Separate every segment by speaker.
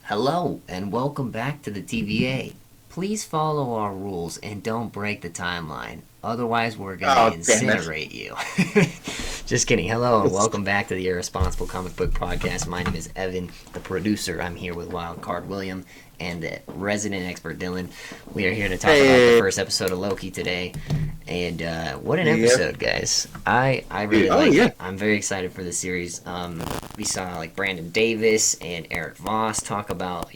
Speaker 1: Hello, and welcome back to the TVA. Please follow our rules and don't break the timeline. Otherwise, we're gonna
Speaker 2: Oh, damn it.
Speaker 1: incinerate you. Just kidding. Hello, and welcome back to the Irresponsible Comic Book Podcast. My name is Evan, the producer. I'm here with Wildcard William and the resident expert Dylan. We are here to talk about the first episode of Loki today. And what an episode, guys! I really like it. I'm very excited for the series. We saw like Brandon Davis and Eric Voss talk about,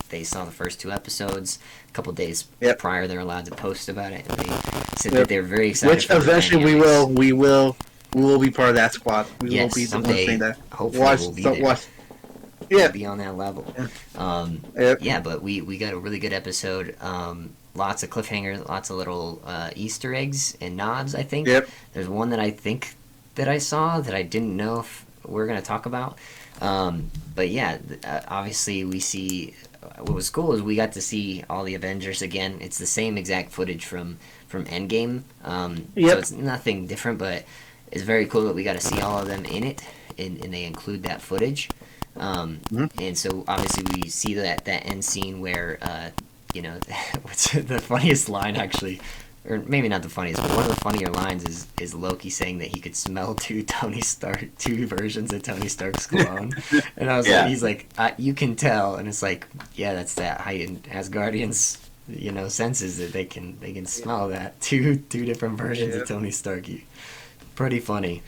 Speaker 1: they saw the first two episodes a couple days prior. They're allowed to post about it, and they said that they're very excited.
Speaker 2: Which eventually we will be part of that squad. We
Speaker 1: yes,
Speaker 2: will be the
Speaker 1: someday,
Speaker 2: ones saying that.
Speaker 1: Hopefully, we'll be there. We'll be on that level. Yeah, but we got a really good episode. Lots of cliffhangers, lots of little Easter eggs and nods, I think. There's one that I think that I saw that I didn't know if we're going to talk about. But yeah, obviously we see... What was cool is we got to see all the Avengers again. It's the same exact footage from Endgame. So it's nothing different, but it's very cool that we got to see all of them in it, and they include that footage. And so obviously we see that end scene where... what's the funniest line actually, or maybe not the funniest, but one of the funnier lines is Loki saying that he could smell two versions of Tony Stark's cologne, and I was like, he's like, you can tell, and it's like, yeah, that's that heightened Asgardians, senses that they can smell that two different versions of Tony Stark. Pretty funny.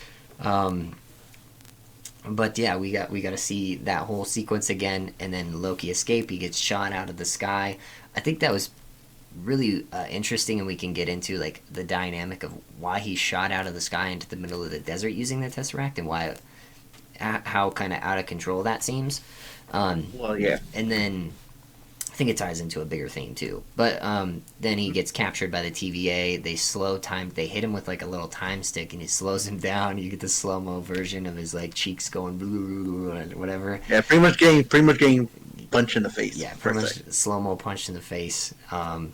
Speaker 1: But yeah, we got to see that whole sequence again, and then Loki escape. He gets shot out of the sky. I think that was really interesting, and we can get into like the dynamic of why he shot out of the sky into the middle of the desert using the Tesseract, and how kind of out of control that seems. And then I think it ties into a bigger theme too. But then he gets captured by the TVA. They hit him with like a little time stick, and it slows him down. You get the slow mo version of his like cheeks going blue, whatever.
Speaker 2: Yeah, pretty much getting punched in the face.
Speaker 1: Yeah, pretty much slow mo punch in the face. And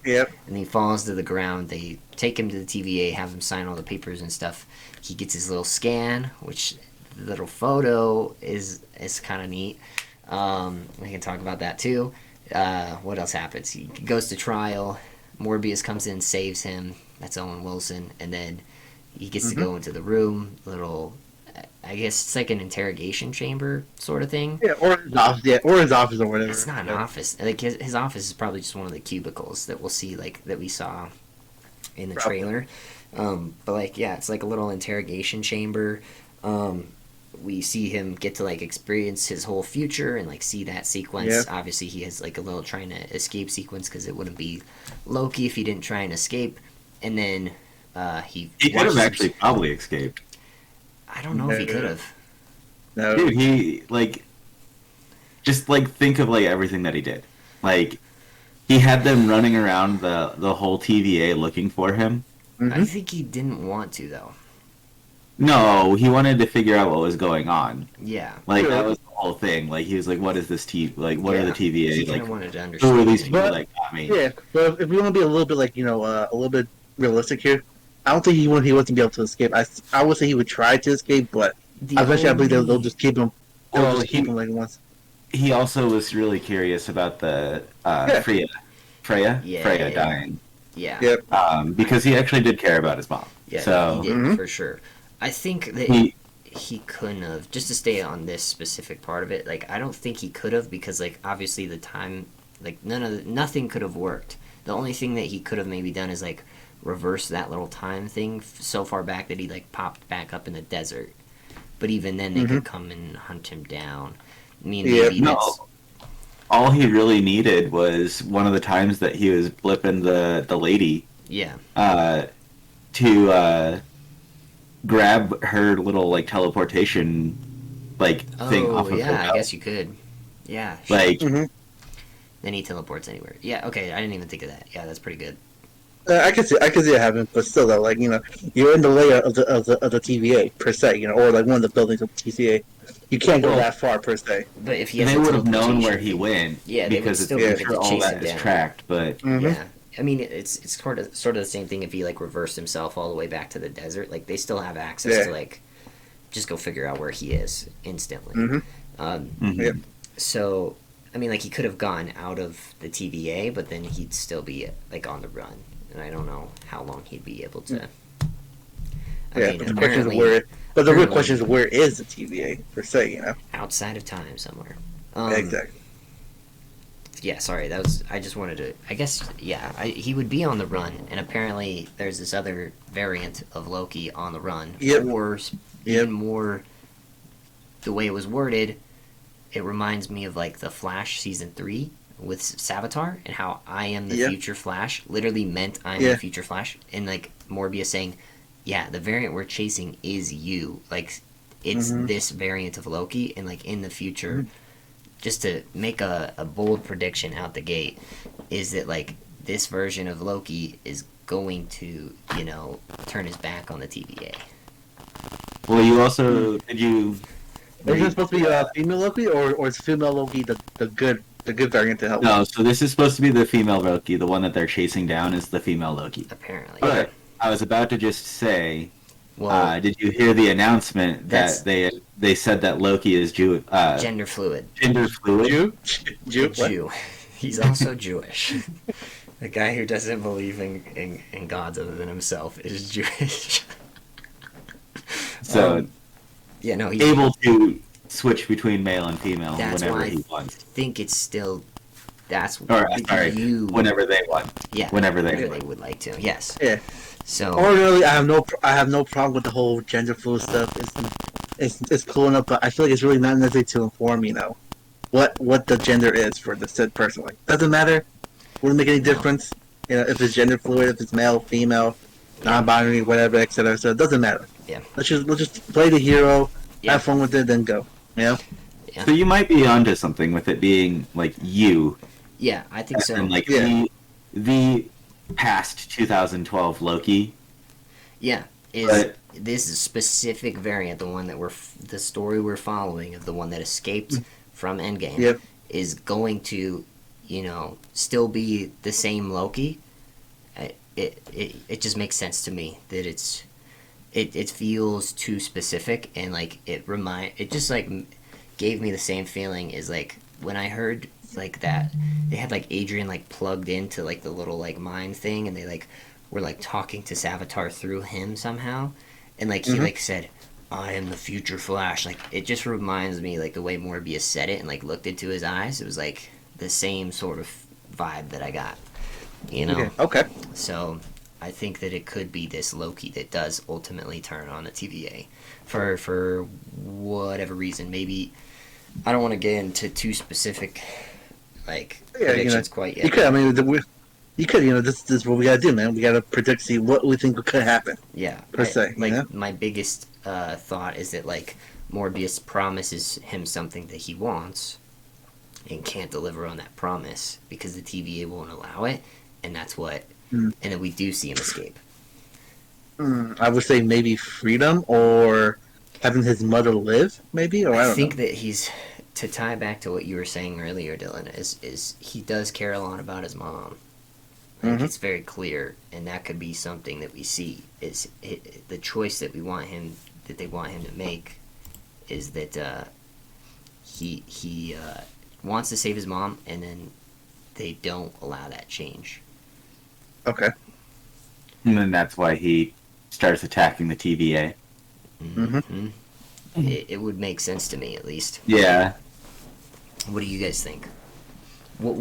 Speaker 1: he falls to the ground. They take him to the TVA, have him sign all the papers and stuff. He gets his little scan, which the little photo is kind of neat. We can talk about that too. What else happens? He goes to trial. Morbius comes in, saves him. That's Owen Wilson, and then he gets to go into the room. I guess it's like an interrogation chamber sort of thing.
Speaker 2: Yeah, or his office, or whatever.
Speaker 1: It's not an office. Like his office is probably just one of the cubicles that we'll see, like that we saw in the trailer. But like, yeah, it's like a little interrogation chamber. We see him get to like experience his whole future and like see that sequence. Obviously, he has like a little trying to escape sequence because it wouldn't be Loki if he didn't try and escape. And then he
Speaker 3: could have actually probably escaped.
Speaker 1: I don't know if he could have.
Speaker 2: No,
Speaker 3: dude, he just think of like everything that he did. Like he had them running around the whole TVA looking for him.
Speaker 1: I think he didn't want to though.
Speaker 3: No, he wanted to figure out what was going on.
Speaker 1: Yeah,
Speaker 3: like that was the whole thing. Like he was like, "What is this what are the TVA?
Speaker 1: He
Speaker 3: like,
Speaker 1: wanted to understand.
Speaker 3: Who are these people that got me?"
Speaker 2: Yeah, but if we want to be a little bit like a little bit realistic here, I don't think he wouldn't be able to escape. I would say he would try to escape, but eventually I believe they'll just keep him. They'll just keep him like once.
Speaker 3: He also was really curious about the Freya dying.
Speaker 1: Yeah.
Speaker 2: Yep.
Speaker 3: Because he actually did care about his mom.
Speaker 1: Yeah,
Speaker 3: so
Speaker 1: he did for sure. I think that he couldn't have, just to stay on this specific part of it, like I don't think he could have, because like obviously the time, like nothing could have worked. The only thing that he could have maybe done is like reverse that little time thing so far back that he like popped back up in the desert. But even then they could come and hunt him down. I mean, maybe that's...
Speaker 3: All he really needed was one of the times that he was blipping the lady.
Speaker 1: Yeah.
Speaker 3: To grab her little like teleportation thing off of her belt.
Speaker 1: I guess you could. Yeah.
Speaker 3: Like
Speaker 1: then he teleports anywhere. Yeah, okay, I didn't even think of that. Yeah, that's pretty good.
Speaker 2: I can see it happening, but still though, like you're in the layer of the TVA per se, or like one of the buildings of the TVA. You can't go that far per se.
Speaker 1: But if he has
Speaker 3: they would have known where he went,
Speaker 1: because
Speaker 3: it's all that is tracked. But
Speaker 1: yeah, I mean, it's sort of the same thing if he like reversed himself all the way back to the desert. Like they still have access to like just go figure out where he is instantly. So I I mean, like, he could have gone out of the TVA, but then he'd still be, like, on the run. And I don't know how long he'd be able to. I mean,
Speaker 2: but the question is where. But the real question is, where is the TVA per se? You know,
Speaker 1: outside of time somewhere.
Speaker 2: Exactly.
Speaker 1: Yeah, sorry. That was. I just wanted to. I guess. Yeah, he would be on the run, and apparently there's this other variant of Loki on the run.
Speaker 2: Yep.
Speaker 1: Or even more. The way it was worded, it reminds me of like the Flash season 3 with Savitar and how I am the future Flash literally meant I'm the future Flash, and like Morbius saying, yeah, the variant we're chasing is you, like it's this variant of Loki, and like in the future, just to make a bold prediction out the gate, is that like this version of Loki is going to, you know, turn his back on the TVA.
Speaker 3: Well, you also did you.
Speaker 2: Is it supposed to be a female Loki, or is female Loki the good variant to help?
Speaker 3: No, so this is supposed to be the female Loki. The one that they're chasing down is the female Loki.
Speaker 1: Apparently.
Speaker 3: But I was about to just say, did you hear the announcement that they said that Loki is
Speaker 1: gender fluid.
Speaker 3: Gender fluid?
Speaker 2: Jew?
Speaker 1: He's also Jewish. The guy who doesn't believe in gods other than himself is Jewish.
Speaker 3: So...
Speaker 1: yeah, no, he's
Speaker 3: able to switch between male and female whenever he wants.
Speaker 1: I think it's still
Speaker 3: whenever they want.
Speaker 1: Yeah,
Speaker 3: whenever they
Speaker 1: would like to. Yes.
Speaker 2: Yeah.
Speaker 1: So.
Speaker 2: Ordinarily, I have no problem with the whole gender fluid stuff. It's cool enough, but I feel like it's really not necessary to inform what the gender is for the said person. Like, doesn't matter. Wouldn't make any difference. You know, if it's gender fluid, if it's male, female, non-binary, whatever, etc. So it doesn't matter.
Speaker 1: Yeah.
Speaker 2: Let's just play the hero, have fun with it, then go. You know?
Speaker 1: Yeah.
Speaker 3: So you might be onto something with it being like you.
Speaker 1: Yeah, I think so.
Speaker 3: And like the past 2012 Loki.
Speaker 1: Yeah, this is specific variant, the one that the story we're following of the one that escaped from Endgame is going to, you know, still be the same Loki. It just makes sense to me that it feels too specific, and like it just like gave me the same feeling as like when I heard like that they had like Adrian like plugged into like the little like mind thing, and they like were like talking to Savitar through him somehow, and like he like said, I am the future Flash. Like it just reminds me like the way Morbius said it and like looked into his eyes. It was like the same sort of vibe that I got, you know.
Speaker 2: Okay.
Speaker 1: So I think that it could be this Loki that does ultimately turn on the TVA for whatever reason. Maybe I don't want to get into too specific like predictions quite yet.
Speaker 2: You could. I mean, you could. You know, this is what we gotta do, man. We gotta predict, see what we think could happen.
Speaker 1: Yeah.
Speaker 2: Per se.
Speaker 1: Like my biggest thought is that like Morbius promises him something that he wants and can't deliver on that promise because the TVA won't allow it, and that's what. And then we do see him escape.
Speaker 2: I would say maybe freedom or having his mother live, maybe. Or I
Speaker 1: think that he's, to tie back to what you were saying earlier, Dylan, is he does care a lot about his mom. Like it's very clear, and that could be something that we see is the choice that they want him to make is that he wants to save his mom, and then they don't allow that change.
Speaker 2: Okay.
Speaker 3: And then that's why he starts attacking the TVA.
Speaker 1: It would make sense to me, at least.
Speaker 3: Yeah.
Speaker 1: What do you guys think?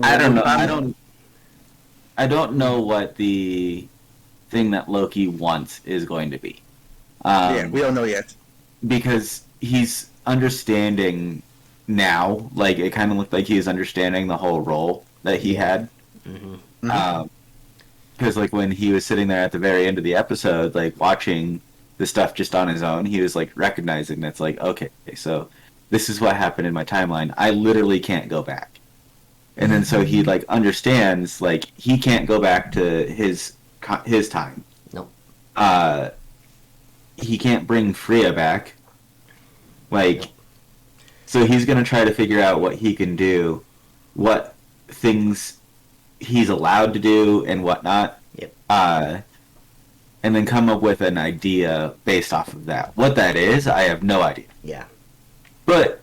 Speaker 3: I don't know. I don't know what the thing that Loki wants is going to be.
Speaker 2: We don't know yet.
Speaker 3: Because he's understanding now. Like, it kind of looked like he was understanding the whole role that he had. Because, like, when he was sitting there at the very end of the episode, like, watching the stuff just on his own, he was, like, recognizing that's like, okay, so this is what happened in my timeline. I literally can't go back. And then so he, like, understands, like, he can't go back to his time.
Speaker 1: Nope.
Speaker 3: He can't bring Freya back. Like, so he's going to try to figure out what he can do, what things he's allowed to do and whatnot.
Speaker 1: Yep.
Speaker 3: And then come up with an idea based off of that. What that is, I have no idea.
Speaker 1: Yeah.
Speaker 3: But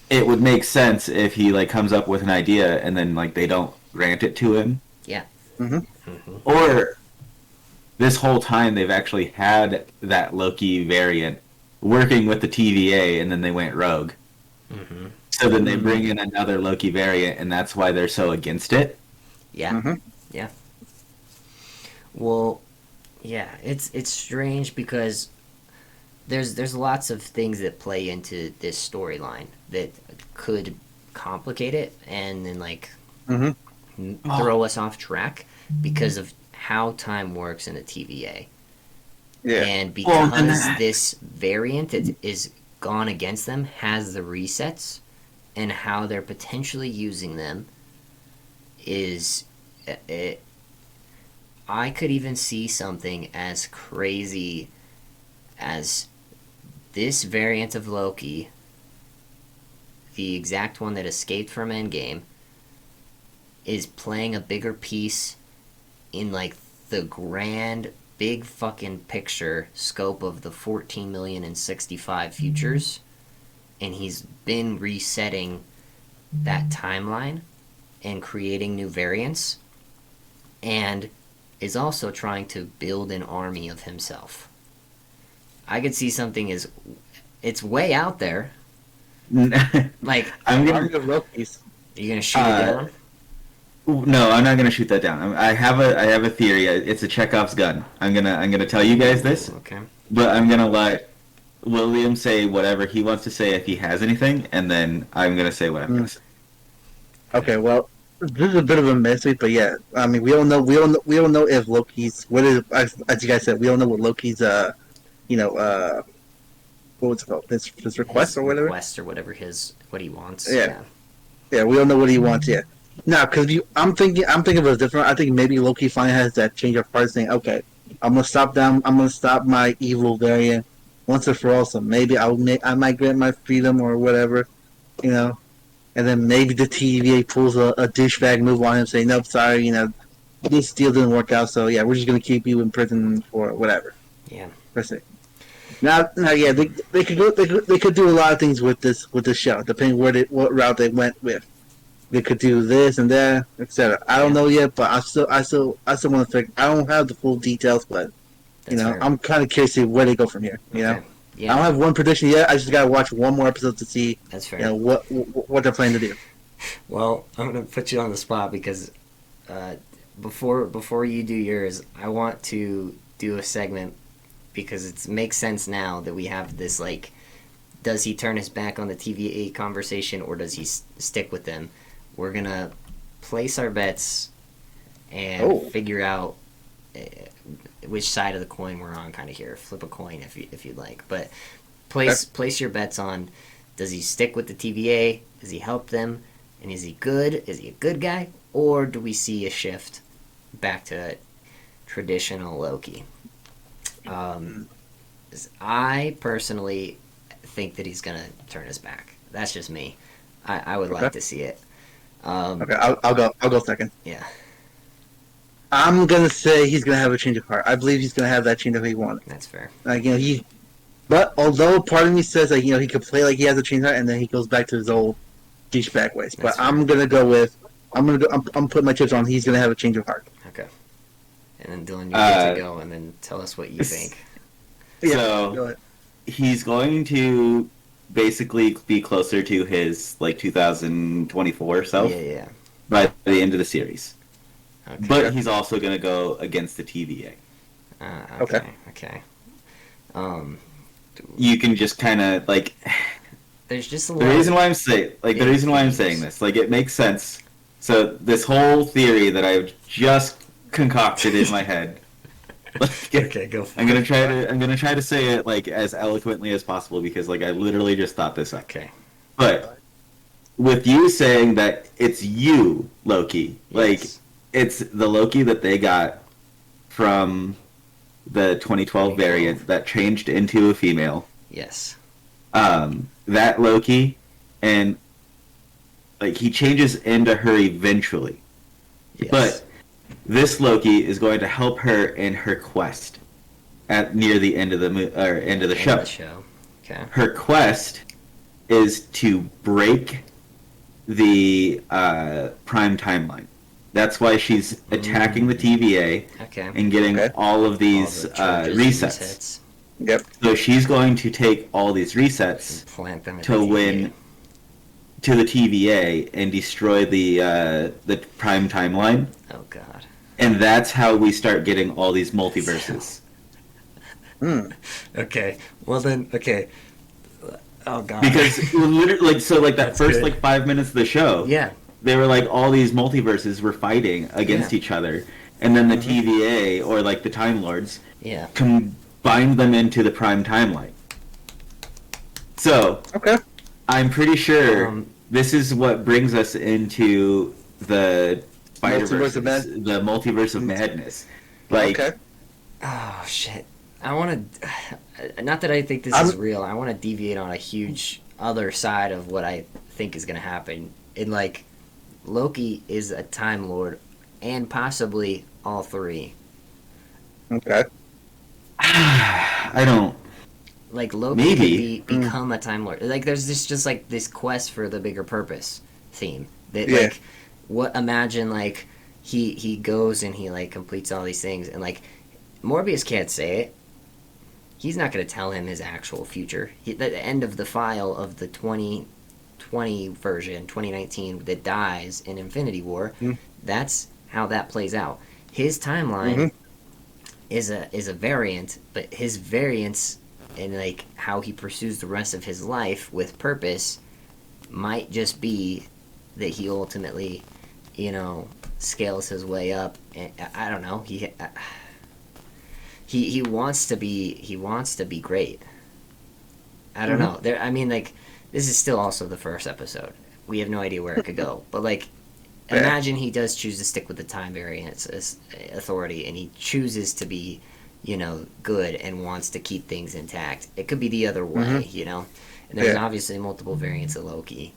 Speaker 3: it would make sense if he like comes up with an idea and then like they don't grant it to him.
Speaker 1: Yeah.
Speaker 3: Or this whole time they've actually had that Loki variant working with the TVA and then they went rogue. So then they bring in another Loki variant and that's why they're so against it.
Speaker 1: Yeah. Yeah. Well, yeah, it's strange because there's lots of things that play into this storyline that could complicate it and then like throw us off track because of how time works in the TVA.
Speaker 2: Yeah.
Speaker 1: And because this variant that is gone against them has the resets and how they're potentially using them is I could even see something as crazy as this variant of Loki, the exact one that escaped from Endgame, is playing a bigger piece in like the grand big fucking picture scope of the 14,065 futures, and he's been resetting that timeline and creating new variants, and is also trying to build an army of himself. I could see something as it's way out there. Like
Speaker 3: I'm gonna
Speaker 2: Army of Lokis.
Speaker 1: Are you gonna shoot it down?
Speaker 3: No, I'm not gonna shoot that down. I have a theory. It's a Chekhov's gun. I'm gonna tell you guys this.
Speaker 1: Okay.
Speaker 3: But I'm gonna let William say whatever he wants to say if he has anything, and then I'm gonna say what I'm gonna say.
Speaker 2: Okay, well, this is a bit of a mystery, but yeah, I mean, we don't know if Loki's as you guys said, we don't know what Loki's what was it called? His request or whatever.
Speaker 1: Request or whatever what he wants.
Speaker 2: Yeah, we don't know what he wants yet. Now, because I'm thinking of it different. I think maybe Loki finally has that change of heart, saying, "Okay, I'm gonna stop them. I'm gonna stop my evil variant once and for all. So maybe I might grant my freedom or whatever, you know." And then maybe the TVA pulls a douchebag move on him, saying, "Nope, sorry, this deal didn't work out. So yeah, we're just gonna keep you in prison for whatever."
Speaker 1: Yeah.
Speaker 2: Per se. Now, yeah, they could do a lot of things with this show, depending what route they went with. They could do this and that, etc. I don't know yet, but I still want to figure. I don't have the full details, but
Speaker 1: Fair.
Speaker 2: I'm kind of curious to see where they go from here.
Speaker 1: Yeah.
Speaker 2: I don't have one prediction yet. I just gotta watch one more episode to see.
Speaker 1: That's fair.
Speaker 2: What they're planning to do.
Speaker 1: Well, I'm gonna put you on the spot because before you do yours, I want to do a segment because it makes sense now that we have this like, does he turn his back on the TVA conversation or does he stick with them? We're gonna place our bets and figure out which side of the coin we're on. Kind of here, flip a coin if you'd like, but place your bets on. Does he stick with the TVA? Does he help them? And is he good? Is he a good guy? Or do we see a shift back to traditional Loki? I personally think that he's gonna turn his back. That's just me. I would like to see it.
Speaker 2: Okay, I'll go second.
Speaker 1: Yeah.
Speaker 2: I'm gonna say he's gonna have a change of heart. I believe he's gonna have that change of heart he wanted.
Speaker 1: That's fair.
Speaker 2: But although part of me says like he could play like he has a change of heart and then he goes back to his old douchebag ways. But I'm gonna go with I'm putting my chips on he's gonna have a change of heart.
Speaker 1: Okay. And then Dylan, you get to go and then tell us what you think.
Speaker 3: So he's going to basically be closer to his like 2024 self.
Speaker 1: Yeah.
Speaker 3: By the end of the series.
Speaker 1: Okay.
Speaker 3: But he's also going to go against the TVA.
Speaker 1: Okay.
Speaker 3: You can just kind of like.
Speaker 1: There's just a lot.
Speaker 3: The reason why I'm saying this, like, it makes sense. So this whole theory that I've just concocted in my head.
Speaker 1: Okay, go.
Speaker 3: I'm gonna try to say it like as eloquently as possible because like I literally just thought this up.
Speaker 1: Okay.
Speaker 3: But with you saying that it's you, Loki, like it's the Loki that they got from the 2012 variant that changed into a female.
Speaker 1: Yes.
Speaker 3: That Loki, and like he changes into her eventually.
Speaker 1: Yes.
Speaker 3: But this Loki is going to help her in her quest at near the end of the show.
Speaker 1: Okay.
Speaker 3: Her quest is to break the Prime timeline. That's why she's attacking the TVA and getting all of these resets.
Speaker 2: Yep.
Speaker 3: So she's going to take all these resets to win to the TVA and destroy the Prime timeline.
Speaker 1: Oh God.
Speaker 3: And that's how we start getting all these multiverses.
Speaker 1: Okay. Well then, okay. Oh God.
Speaker 3: Because literally, that
Speaker 1: That's
Speaker 3: first
Speaker 1: good.
Speaker 3: 5 minutes of the show,
Speaker 1: Yeah.
Speaker 3: they were like all these multiverses were fighting against each other, and then the TVA or like the Time Lords combined them into the Prime timeline. So I'm pretty sure this is what brings us into the Spider-Verse, the multiverse of madness. Like,
Speaker 1: oh shit! I want to. Not that I think this is real. I want to deviate on a huge other side of what I think is going to happen. In like, Loki is a Time Lord, and possibly all three.
Speaker 2: Okay.
Speaker 3: I don't.
Speaker 1: Like Loki could become a Time Lord. Like there's this quest for the bigger purpose theme. That like imagine like he goes and he like completes all these things and like Morbius can't say it. He's not going to tell him his actual future. The end of the file of the 2020 version, 2019 that dies in Infinity War. That's how that plays out. His timeline is a variant, but his variance and like how he pursues the rest of his life with purpose might just be that he ultimately, scales his way up. And I don't know. He wants to be great. I don't know. This is still also the first episode. We have no idea where it could go. But like, imagine he does choose to stick with the time variance authority, and he chooses to be, good and wants to keep things intact. It could be the other way, And there's obviously multiple variants of Loki.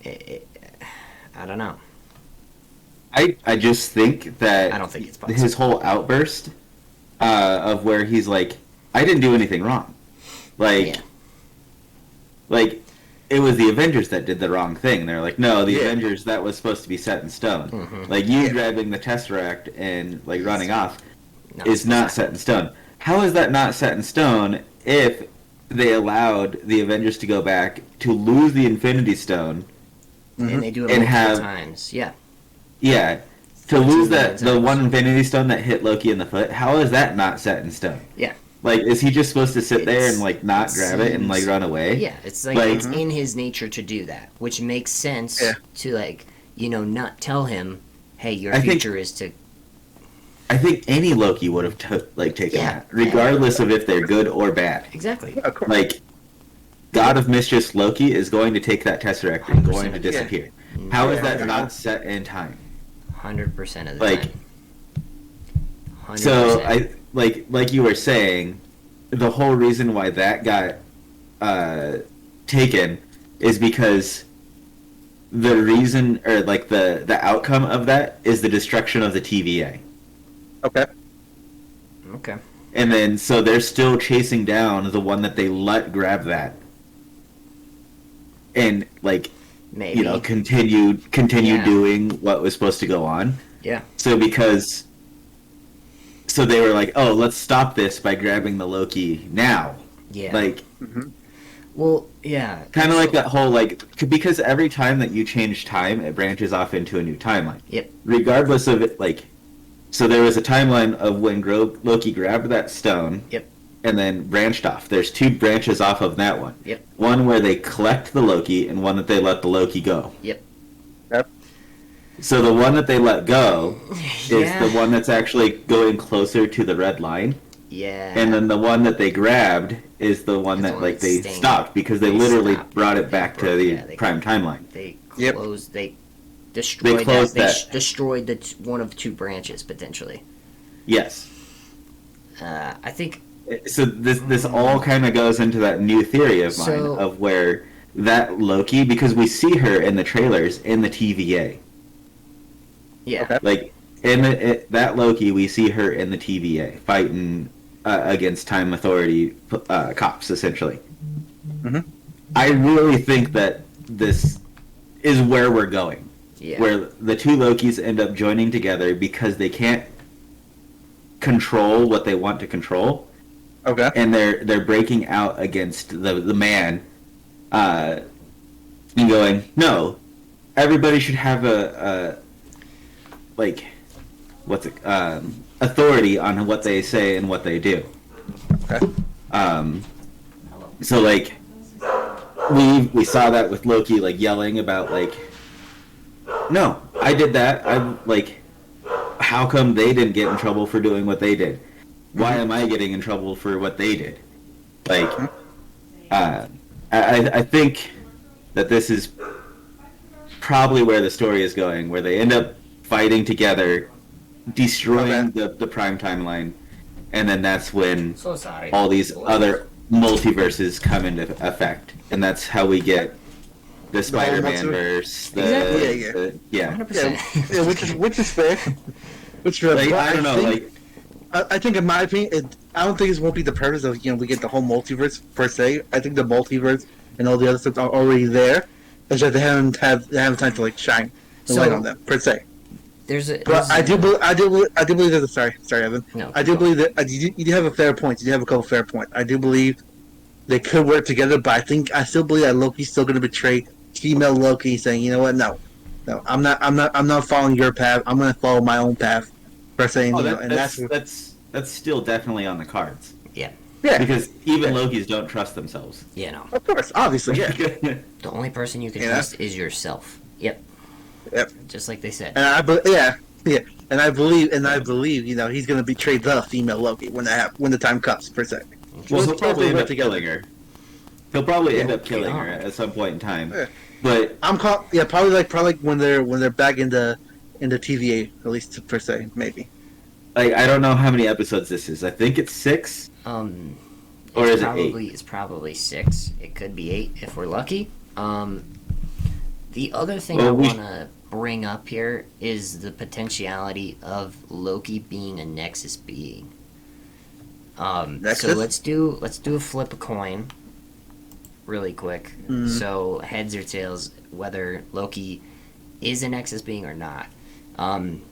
Speaker 1: I don't know.
Speaker 3: I just think that
Speaker 1: I don't think it's possible.
Speaker 3: His whole outburst of where he's like, I didn't do anything wrong. Like, it was the Avengers that did the wrong thing. They're like, no, the Avengers, that was supposed to be set in stone. Like, you grabbing the Tesseract and, like, running off is not set in stone. How is that not set in stone if they allowed the Avengers to go back to lose the Infinity Stone
Speaker 1: and they do it multiple times?
Speaker 3: Yeah. To lose the one Infinity Stone that hit Loki in the foot, how is that not set in stone?
Speaker 1: Yeah.
Speaker 3: Like, is he just supposed to sit there and, like, not grab it and, like, run away?
Speaker 1: Yeah, it's like it's in his nature to do that, which makes sense to, like, not tell him, hey, your future is to...
Speaker 3: I think any Loki would have taken that, regardless of if they're good or bad.
Speaker 1: Exactly.
Speaker 2: Yeah, of course.
Speaker 3: Like, God of Mischief Loki is going to take that Tesseract and going to disappear. How is that not set in time?
Speaker 1: 100% of the time.
Speaker 3: 100%. So I like you were saying, the whole reason why that got taken is because the reason or like the outcome of that is the destruction of the TVA.
Speaker 1: Okay.
Speaker 3: And then so they're still chasing down the one that they let grab that. And like
Speaker 1: maybe
Speaker 3: continue doing what was supposed to go on.
Speaker 1: Yeah.
Speaker 3: So they were like, "Oh, let's stop this by grabbing the Loki now."
Speaker 1: Yeah.
Speaker 3: Like
Speaker 1: well, yeah.
Speaker 3: Kind of like that whole because every time that you change time, it branches off into a new timeline.
Speaker 1: Yep.
Speaker 3: Regardless of it so there was a timeline of when Loki grabbed that stone.
Speaker 1: Yep.
Speaker 3: And then branched off. There's two branches off of that one.
Speaker 1: Yep.
Speaker 3: One where they collect the Loki, and one that they let the Loki go.
Speaker 1: Yep.
Speaker 3: So the one that they let go is the one that's actually going closer to the red line.
Speaker 1: Yeah.
Speaker 3: And then the one that they grabbed is the one that they stopped because they literally brought it back to the Prime timeline.
Speaker 1: They closed. They destroyed that. They destroyed the one of two branches potentially.
Speaker 3: Yes.
Speaker 1: I think.
Speaker 3: So this all kind of goes into that new theory of mine of where that Loki, because we see her in the trailers in the TVA.
Speaker 1: Yeah.
Speaker 3: Like in that Loki, we see her in the TVA fighting against Time Authority cops, essentially. I really think that this is where we're going.
Speaker 1: Yeah.
Speaker 3: Where the two Lokis end up joining together because they can't control what they want to control.
Speaker 2: Okay.
Speaker 3: And they're breaking out against the man, and going, no, everybody should have a authority on what they say and what they do.
Speaker 2: Okay.
Speaker 3: So like we saw that with Loki like yelling about like, no, I did that. I'm like, how come they didn't get in trouble for doing what they did? Why am I getting in trouble for what they did? Like, I think that this is probably where the story is going, where they end up fighting together, destroying the Prime timeline, and then that's when all these other multiverses come into effect, and that's how we get the Spider-Man verse.
Speaker 2: Yeah, which is fair. Which
Speaker 3: like, I don't know,
Speaker 2: I think, in my opinion, I don't think it won't be the purpose of we get the whole multiverse per se. I think the multiverse and all the other stuff are already there. It's just they haven't time to like shine the light on them per se. I do believe there's a sorry Evan.
Speaker 1: No,
Speaker 2: I do believe that you do have a fair point. You do have a couple fair points. I do believe they could work together, but I still believe that Loki's still going to betray female Loki, saying, you know what, no, I'm not following your path. I'm going to follow my own path. Per se,
Speaker 3: that's still definitely on the cards.
Speaker 1: Yeah.
Speaker 3: Because even Lokis don't trust themselves.
Speaker 1: Yeah, no.
Speaker 2: Of course, obviously, yeah.
Speaker 1: The only person you can trust is yourself. Yep. Just like they said.
Speaker 2: And I believe he's going to betray the female Loki when the time comes per se.
Speaker 3: Well, he'll probably end up killing her. He'll probably end up killing her at some point in time. Yeah. But
Speaker 2: probably when they're back in the TVA, at least per se, maybe.
Speaker 3: Like, I don't know how many episodes this is. I think it's 6. Or is it 8?
Speaker 1: It's probably 6. It could be 8 if we're lucky. The other thing I want to bring up here is the potentiality of Loki being a Nexus being. So let's do a flip a coin, really quick. Mm-hmm. So heads or tails, whether Loki is a Nexus being or not. I'm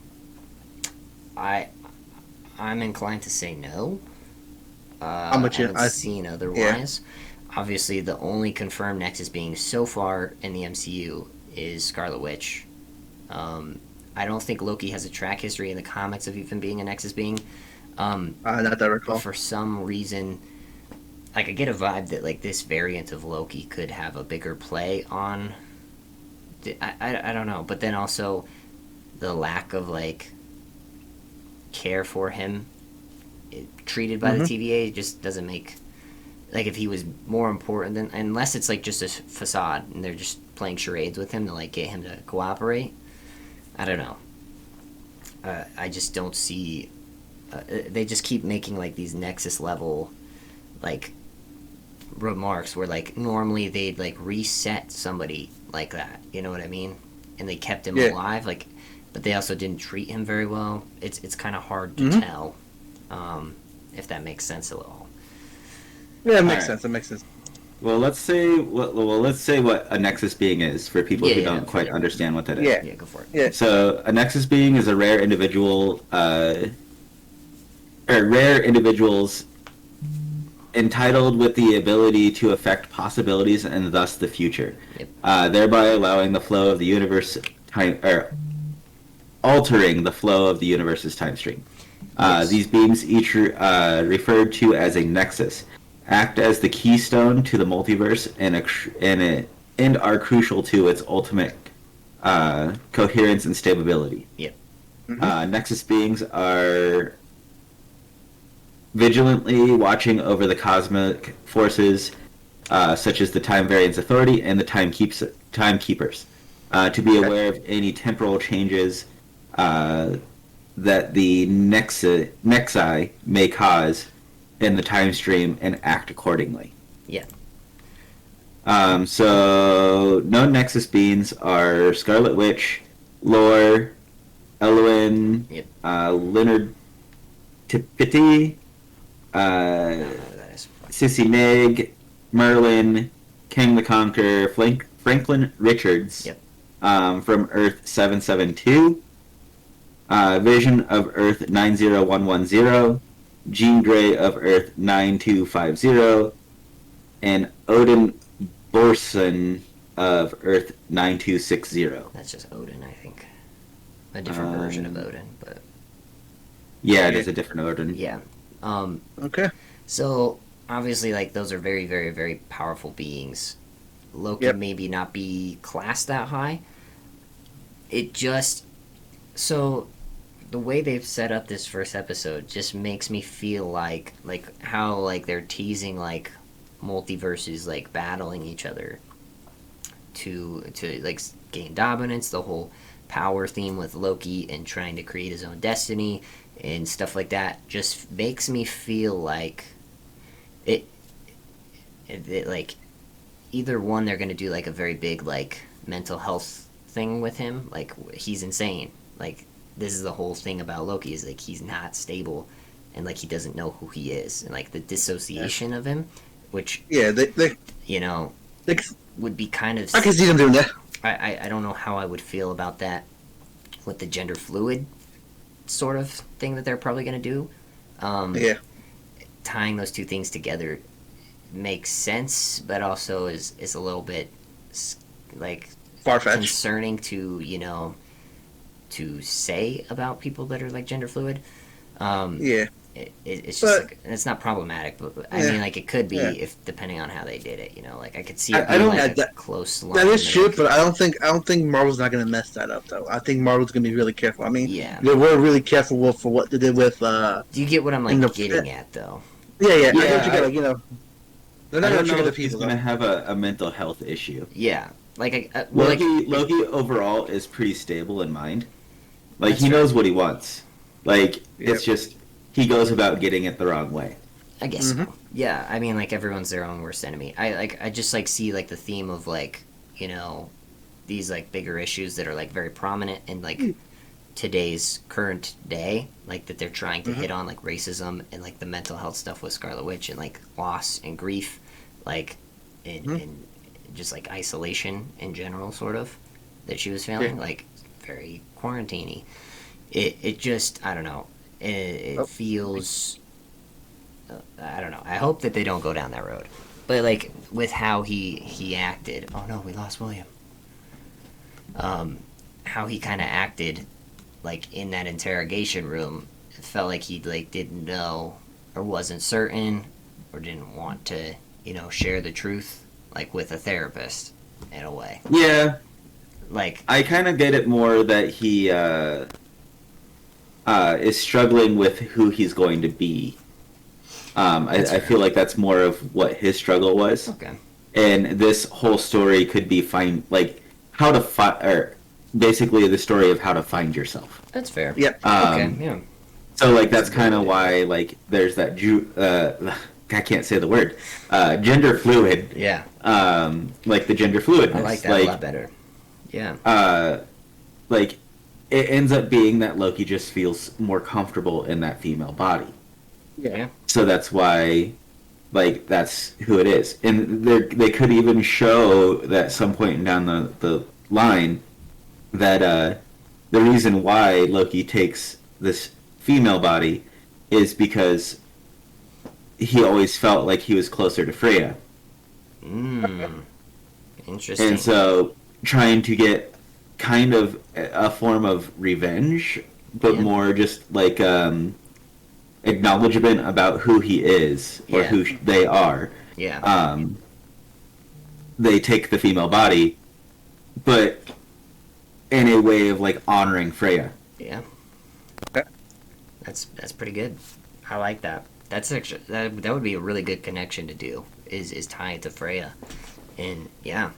Speaker 1: inclined to say no. I've seen otherwise. Yeah. Obviously, the only confirmed Nexus being so far in the MCU is Scarlet Witch. I don't think Loki has a track history in the comics of even being a Nexus being.
Speaker 2: Not that I recall.
Speaker 1: But for some reason, like, I get a vibe that like this variant of Loki could have a bigger play on. I don't know, but then also the lack of like care for him treated by the TVA just doesn't make, like, if he was more important than, unless it's like just a facade and they're just playing charades with him to like get him to cooperate. I don't know. I just don't see. They just keep making like these Nexus level like remarks where like normally they'd like reset somebody like that, you know what I mean, and they kept him alive, like, but they also didn't treat him very well. It's kind of hard to tell if that makes sense at all.
Speaker 2: Yeah, it makes sense. It makes sense.
Speaker 3: Well, let's say what a Nexus being is for people who don't quite understand what that is.
Speaker 1: Yeah, go for it.
Speaker 2: Yeah.
Speaker 3: So a Nexus being is a rare individual, or rare individuals entitled with the ability to affect possibilities and thus the future, thereby allowing the flow of the universe altering the flow of the universe's time stream. These beings, each referred to as a nexus, act as the keystone to the multiverse and are crucial to its ultimate coherence and stability.
Speaker 1: Yep.
Speaker 3: Nexus beings are vigilantly watching over the cosmic forces, such as the Time Variance Authority and the Timekeepers, to be aware of any temporal changes that the nexi may cause in the time stream and act accordingly.
Speaker 1: Yeah.
Speaker 3: So known Nexus beings are Scarlet Witch, Lore, Elwyn, Leonard Tipiti, Sissy Meg, Merlin, King the Conqueror, Franklin Richards,
Speaker 1: Yep.
Speaker 3: From Earth 772, Vision of Earth 90110, Jean Grey of Earth 9250, and Odin Borson of Earth 9260.
Speaker 1: That's just Odin, I think. A different version of Odin, but
Speaker 3: yeah, it is a different Odin.
Speaker 1: yeah.
Speaker 2: Okay.
Speaker 1: So obviously, like those are very, very, very powerful beings. Loki maybe not be classed that high. It just so the way they've set up this first episode just makes me feel like how like they're teasing like multiverses like battling each other to like gain dominance, the whole power theme with Loki and trying to create his own destiny and stuff like that just makes me feel like it like either one they're going to do like a very big like mental health thing with him, like he's insane, like this is the whole thing about Loki is like he's not stable and like he doesn't know who he is and like the dissociation of him, which
Speaker 2: they
Speaker 1: you know would be kind of
Speaker 2: I can see them doing that.
Speaker 1: I don't know how I would feel about that with the gender fluid sort of thing that they're probably going to do. Tying those two things together makes sense, but also is a little bit like
Speaker 2: far-fetched,
Speaker 1: concerning to to say about people that are like gender fluid. It's just like, it's not problematic, but I mean like it could be if depending on how they did it, like I could see it being like a close line.
Speaker 2: That is true, but I don't think Marvel's not going to mess that up though. I think Marvel's going to be really careful. I mean, they were really careful for what they did with. Do
Speaker 1: you get what I'm like getting at though?
Speaker 2: Yeah. I know what you got. They're not
Speaker 3: going to trigger the people. He's going to have a mental health issue.
Speaker 1: Yeah, like
Speaker 3: Loki overall is pretty stable in mind. Like he knows what he wants. Like it's just he goes about getting it the wrong way.
Speaker 1: I guess so. Yeah, I mean like everyone's their own worst enemy. I just like see like the theme of like these like bigger issues that are like very prominent in like today's current day, like that they're trying to hit on, like racism and like the mental health stuff with Scarlet Witch and like loss and grief, like and just like isolation in general, sort of that she was feeling, like very quarantiney. It just I don't know. It feels I don't know. I hope that they don't go down that road, but like with how he acted. Oh no, we lost William. How he kind of acted, like in that interrogation room, it felt like he like didn't know or wasn't certain or didn't want to share the truth like with a therapist in a way.
Speaker 3: Yeah,
Speaker 1: like
Speaker 3: I kind of get it more that he is struggling with who he's going to be. I feel like that's more of what his struggle was.
Speaker 1: Okay.
Speaker 3: And this whole story could be how to find, or basically the story of how to find yourself.
Speaker 1: That's fair.
Speaker 2: Yep.
Speaker 1: Okay. Yeah.
Speaker 3: So like that's kind of why like there's that I can't say the word gender fluid.
Speaker 1: Yeah.
Speaker 3: Like the gender fluidness.
Speaker 1: I like that a lot better. Yeah.
Speaker 3: Like it ends up being that Loki just feels more comfortable in that female body.
Speaker 1: Yeah.
Speaker 3: So that's why, like, that's who it is. And they could even show that some point down the line that the reason why Loki takes this female body is because he always felt like he was closer to Freya.
Speaker 1: Interesting.
Speaker 3: And so trying to get kind of a form of revenge, but more just like acknowledgement about who he is or who they are.
Speaker 1: Yeah.
Speaker 3: They take the female body, but in a way of like honoring Freya.
Speaker 1: Yeah. That's pretty good. I like that. That's actually that would be a really good connection to do. Is tie it to Freya, and yeah,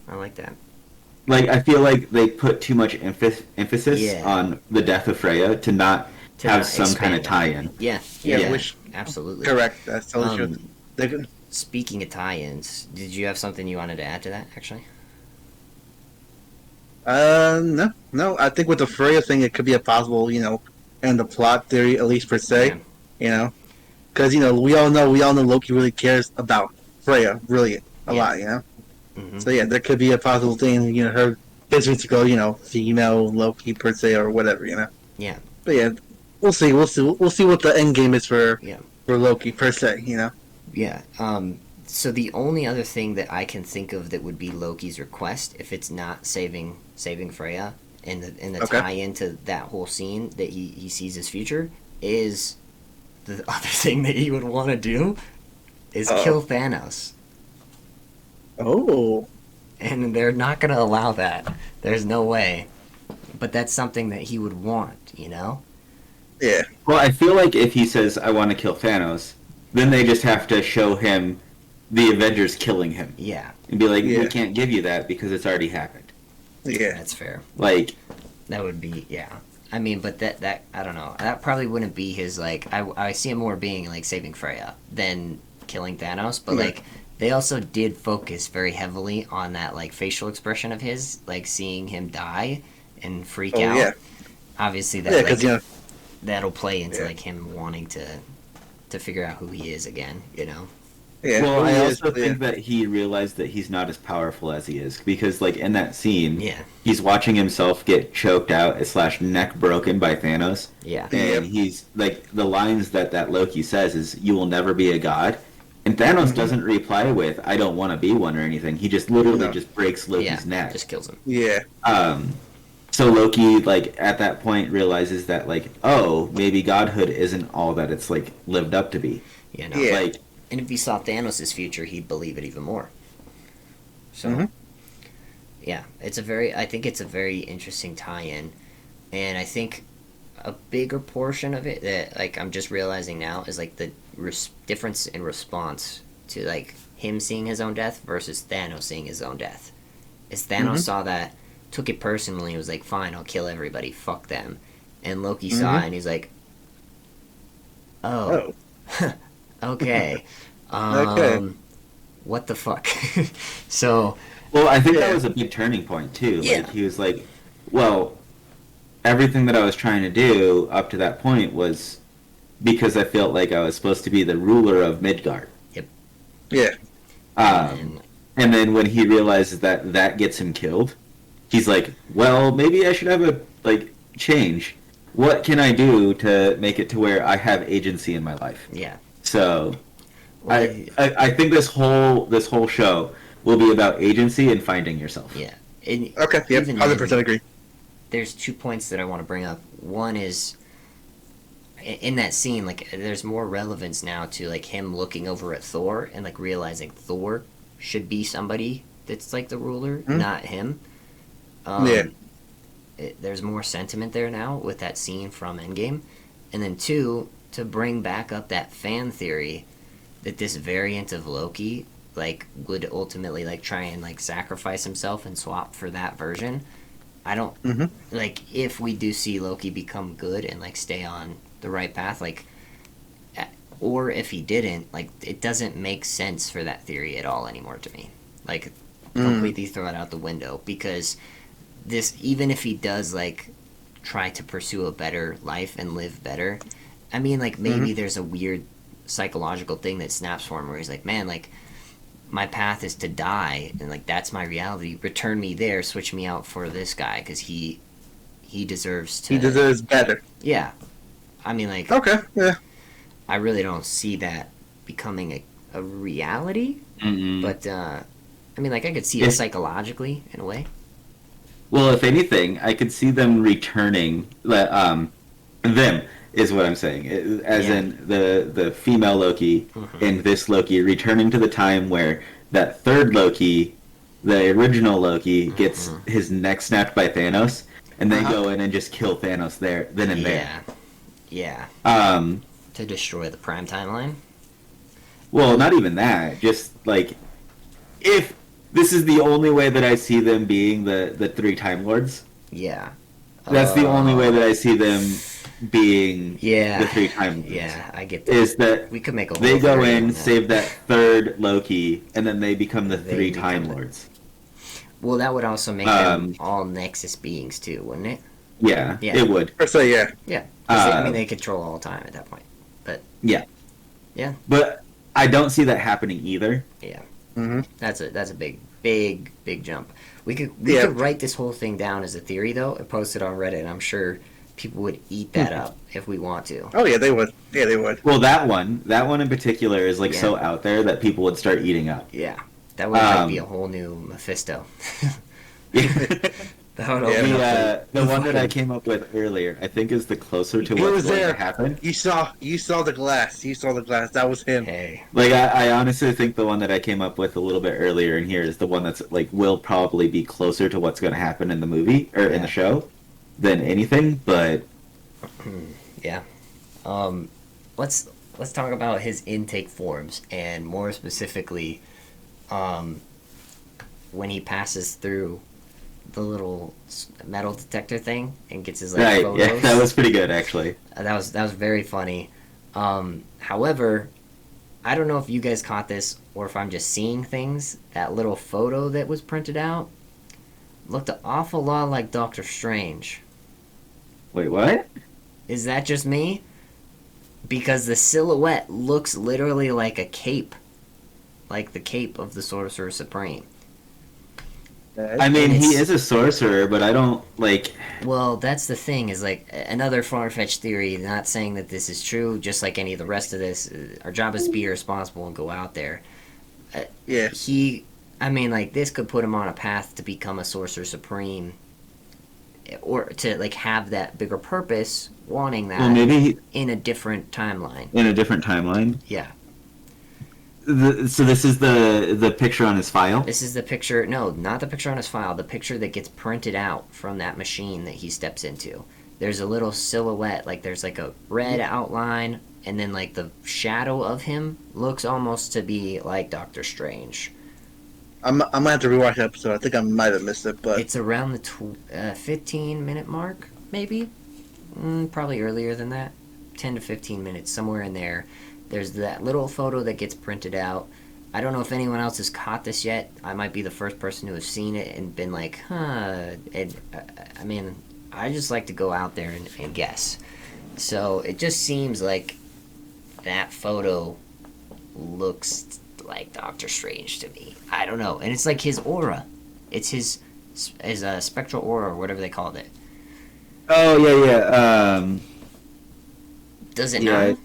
Speaker 1: I like that.
Speaker 3: Like I feel like they put too much emphasis on the death of Freya to not have some kind of tie-in.
Speaker 1: Yeah. Absolutely.
Speaker 2: Correct. That's totally true.
Speaker 1: Speaking of tie-ins, did you have something you wanted to add to that, actually?
Speaker 2: No. I think with the Freya thing, it could be a possible, and the plot theory, at least per se, because we all know Loki really cares about Freya, really, a lot, you know.
Speaker 1: Mm-hmm.
Speaker 2: So yeah, there could be a possible thing, you know, her business to go, you know, female Loki per se or whatever, you know.
Speaker 1: Yeah.
Speaker 2: But yeah, we'll see. We'll see what the end game is for
Speaker 1: Yeah.
Speaker 2: Loki per se, you know.
Speaker 1: Yeah. So the only other thing that I can think of that would be Loki's request, if it's not saving Freya, and the
Speaker 2: Okay.
Speaker 1: tie into that whole scene that he sees his future, is the other thing that he would want to do is kill Thanos.
Speaker 2: Oh.
Speaker 1: And they're not going to allow that. There's no way. But that's something that he would want, you know?
Speaker 2: Yeah.
Speaker 3: Well, I feel like if he says, I want to kill Thanos, then they just have to show him the Avengers killing him.
Speaker 1: Yeah.
Speaker 3: And be like,
Speaker 2: Yeah.
Speaker 3: we can't give you that because it's already happened.
Speaker 2: Yeah.
Speaker 1: That's fair.
Speaker 3: Like,
Speaker 1: that would be, yeah. I mean, but that I don't know. That probably wouldn't be his, like, I see him more being, like, saving Freya than killing Thanos. But, like, they also did focus very heavily on that, like, facial expression of his, like, seeing him die and freak out.
Speaker 2: Yeah.
Speaker 1: Obviously, that,
Speaker 2: because, you know,
Speaker 1: that'll play into, like, him wanting to figure out who he is again, you know?
Speaker 2: yeah.
Speaker 3: well, I
Speaker 2: is,
Speaker 3: also think that he realized that he's not as powerful as he is. Because, like, in that scene,
Speaker 1: Yeah.
Speaker 3: he's watching himself get choked out / neck broken by Thanos.
Speaker 1: Yeah.
Speaker 3: And he's, like, the lines that Loki says is, you will never be a god. And Thanos doesn't reply with, I don't want to be one or anything. He just literally just breaks Loki's neck.
Speaker 1: Just kills him.
Speaker 2: Yeah.
Speaker 3: So Loki, like, at that point realizes that, like, oh, maybe godhood isn't all that it's, like, lived up to be.
Speaker 1: You know?
Speaker 2: Yeah.
Speaker 3: Like,
Speaker 1: And if he saw Thanos' future, he'd believe it even more. So, yeah, I think it's a very interesting tie-in. And I think a bigger portion of it that, like, I'm just realizing now is, like, the difference in response to, like, him seeing his own death versus Thanos seeing his own death. Is Thanos saw that, took it personally, and was like, fine, I'll kill everybody, fuck them. And Loki saw it, and he's like, oh. Okay.
Speaker 2: Okay.
Speaker 1: What the fuck? So.
Speaker 3: well, I think that was a big turning point, too.
Speaker 1: Yeah.
Speaker 3: Like, he was like, well, everything that I was trying to do up to that point was because I felt like I was supposed to be the ruler of Midgard.
Speaker 1: Yep.
Speaker 2: Yeah.
Speaker 3: And then when he realizes that gets him killed, he's like, well, maybe I should have a, like, change. What can I do to make it to where I have agency in my life?
Speaker 1: Yeah.
Speaker 3: So,
Speaker 1: Well,
Speaker 3: I think this whole show will be about agency and finding yourself.
Speaker 1: yeah. And
Speaker 2: Okay. Yep.
Speaker 1: even
Speaker 2: 100%
Speaker 1: then,
Speaker 2: agree.
Speaker 1: there's 2 points that I want to bring up. One is, in that scene, like, there's more relevance now to, like, him looking over at Thor and, like, realizing Thor should be somebody that's, like, the ruler, not him. There's more sentiment there now with that scene from Endgame. And then 2, to bring back up that fan theory that this variant of Loki, like, would ultimately, like, try and, like, sacrifice himself and swap for that version. I don't, like, if we do see Loki become good and, like, stay on the right path, like, or if he didn't, like, it doesn't make sense for that theory at all anymore to me. Like, completely throw it out the window, because this, even if he does, like, try to pursue a better life and live better, I mean, like, maybe there's a weird psychological thing that snaps for him where he's like, man, like, my path is to die, and, like, that's my reality. Return me there, switch me out for this guy, because he deserves to...
Speaker 2: He deserves better.
Speaker 1: Yeah. I mean, like...
Speaker 2: Okay, yeah.
Speaker 1: I really don't see that becoming a reality, but, I mean, like, I could see it psychologically, in a way.
Speaker 3: Well, if anything, I could see them returning, them is what I'm saying, as in the female Loki and this Loki returning to the time where that third Loki, the original Loki, gets his neck snapped by Thanos, and they go in and just kill Thanos there, then and there.
Speaker 1: Yeah. To destroy the Prime timeline?
Speaker 3: Well, not even that. Just, like, if this is the only way that I see them being the 3 Time Lords.
Speaker 1: Yeah.
Speaker 3: That's the only way that I see them being the 3 Time Lords.
Speaker 1: Yeah, I get that.
Speaker 3: Is that
Speaker 1: we could make a whole
Speaker 3: they go
Speaker 1: theory on
Speaker 3: in,
Speaker 1: that.
Speaker 3: save that third Loki, and then they become the 3 Time Lords.
Speaker 1: Well, that would also make them all Nexus beings, too, wouldn't it?
Speaker 3: Yeah, it would.
Speaker 2: So, yeah.
Speaker 1: Yeah. 'Cause I mean, they control all time at that point. But
Speaker 3: yeah.
Speaker 1: Yeah.
Speaker 3: But I don't see that happening either.
Speaker 1: Yeah.
Speaker 2: Mm-hmm.
Speaker 1: That's a big jump. We could write this whole thing down as a theory though and post it on Reddit. And I'm sure people would eat that up if we want to.
Speaker 2: Oh yeah, they would. Yeah, they would.
Speaker 3: Well, that one in particular is like
Speaker 1: Yeah.
Speaker 3: so out there that people would start eating up.
Speaker 1: Yeah, that would like, be a whole new Mephisto. That would open up
Speaker 3: The one that I came up with earlier, I think, is the closer to
Speaker 2: He
Speaker 3: what's
Speaker 2: was
Speaker 3: going
Speaker 2: there.
Speaker 3: to happen.
Speaker 2: You saw the glass. You saw the glass. That was him.
Speaker 1: Hey,
Speaker 3: Like, I honestly think the one that I came up with a little bit earlier in here is the one that's like will probably be closer to what's going to happen in the movie or in the show than anything. But
Speaker 1: yeah. Let's talk about his intake forms and more specifically, when he passes through the little metal detector thing and gets his like
Speaker 3: right,
Speaker 1: photos.
Speaker 3: yeah, that was pretty good actually.
Speaker 1: That was very funny. However, I don't know if you guys caught this or if I'm just seeing things. That little photo that was printed out looked an awful lot like Doctor Strange.
Speaker 3: Wait, what?
Speaker 1: Is that just me? Because the silhouette looks literally like a cape. Like the cape of the Sorcerer Supreme.
Speaker 3: I mean, he is a sorcerer, but I don't like.
Speaker 1: Well, that's the thing, is like another far-fetched theory, not saying that this is true, just like any of the rest of this. Our job is to be irresponsible and go out there.
Speaker 2: Yeah.
Speaker 1: I mean, like, this could put him on a path to become a Sorcerer Supreme, or to, like, have that bigger purpose, wanting that
Speaker 3: Well, maybe
Speaker 1: in a different timeline.
Speaker 3: in a different timeline.
Speaker 1: Yeah.
Speaker 3: So this is the picture on his file.
Speaker 1: This is the picture, no, not the picture on his file, the picture that gets printed out from that machine that he steps into. There's a little silhouette, like there's like a red outline, and then like the shadow of him looks almost to be like Doctor Strange.
Speaker 2: I'm gonna have to rewatch the episode. I think I might have missed it, but
Speaker 1: It's around the 15-minute mark, maybe? Probably earlier than that. 10 to 15 minutes, somewhere in there. There's that little photo that gets printed out. I don't know if anyone else has caught this yet. I might be the first person who has seen it and been like, huh. I mean, I just like to go out there and guess. So it just seems like that photo looks like Doctor Strange to me. I don't know. And it's like his aura. It's his spectral aura or whatever they called it.
Speaker 3: Oh yeah.
Speaker 1: Does it
Speaker 3: Yeah,
Speaker 1: not?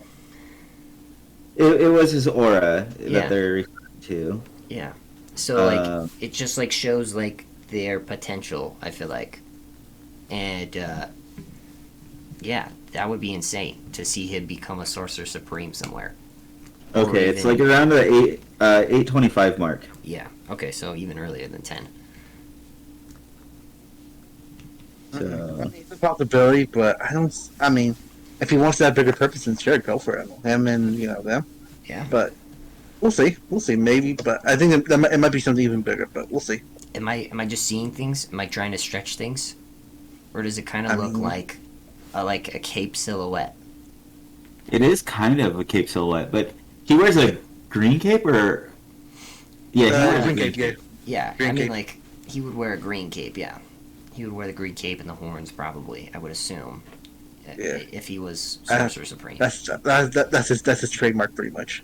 Speaker 3: it was his aura
Speaker 1: Yeah.
Speaker 3: that they're referring to.
Speaker 1: Yeah. So like it just like shows like their potential, I feel like. And yeah, that would be insane to see him become a Sorcerer Supreme somewhere. Or
Speaker 3: Okay, it's
Speaker 1: even-
Speaker 3: like around the 8:25 mark.
Speaker 1: Yeah. Okay, so even earlier than 10.
Speaker 2: I
Speaker 3: So
Speaker 2: mean, it's a possibility. But I mean, if he wants to have bigger purpose, then sure, go for it. Him and them.
Speaker 1: Yeah.
Speaker 2: But we'll see. We'll see. Maybe. But I think it might be something even bigger. But we'll see.
Speaker 1: Am I just seeing things? Am I trying to stretch things? Or does it kind of
Speaker 2: I
Speaker 1: look
Speaker 2: mean-
Speaker 1: like a cape silhouette?
Speaker 3: it is kind of a cape silhouette, but he wears a green cape or yeah, he wears a
Speaker 2: Green
Speaker 3: green
Speaker 2: Cape,
Speaker 3: cape.
Speaker 1: Yeah,
Speaker 2: Green
Speaker 1: I mean,
Speaker 2: cape.
Speaker 1: like, he would wear a green cape, yeah. He would wear the green cape and the horns, probably, I would assume.
Speaker 2: Yeah.
Speaker 1: If he was Sorcerer Supreme.
Speaker 2: That's his trademark, pretty much.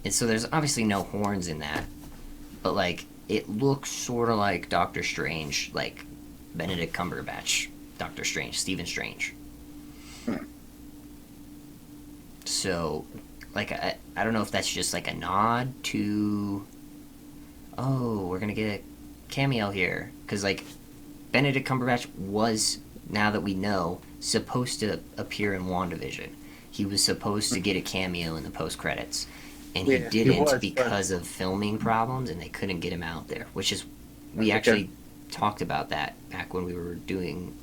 Speaker 1: And so there's obviously no horns in that. But, like, it looks sort of like Doctor Strange, like Benedict Cumberbatch, Doctor Strange, Stephen Strange. So, like, I don't know if that's just like a nod to, oh, we're gonna get a cameo here, because like Benedict Cumberbatch was, now that we know, supposed to appear in WandaVision. He was supposed to get a cameo in the post credits, and he
Speaker 2: Yeah, he
Speaker 1: didn't
Speaker 2: was,
Speaker 1: because of filming problems, and they couldn't get him out there. Which is, we
Speaker 2: Okay.
Speaker 1: actually talked about that back when we were doing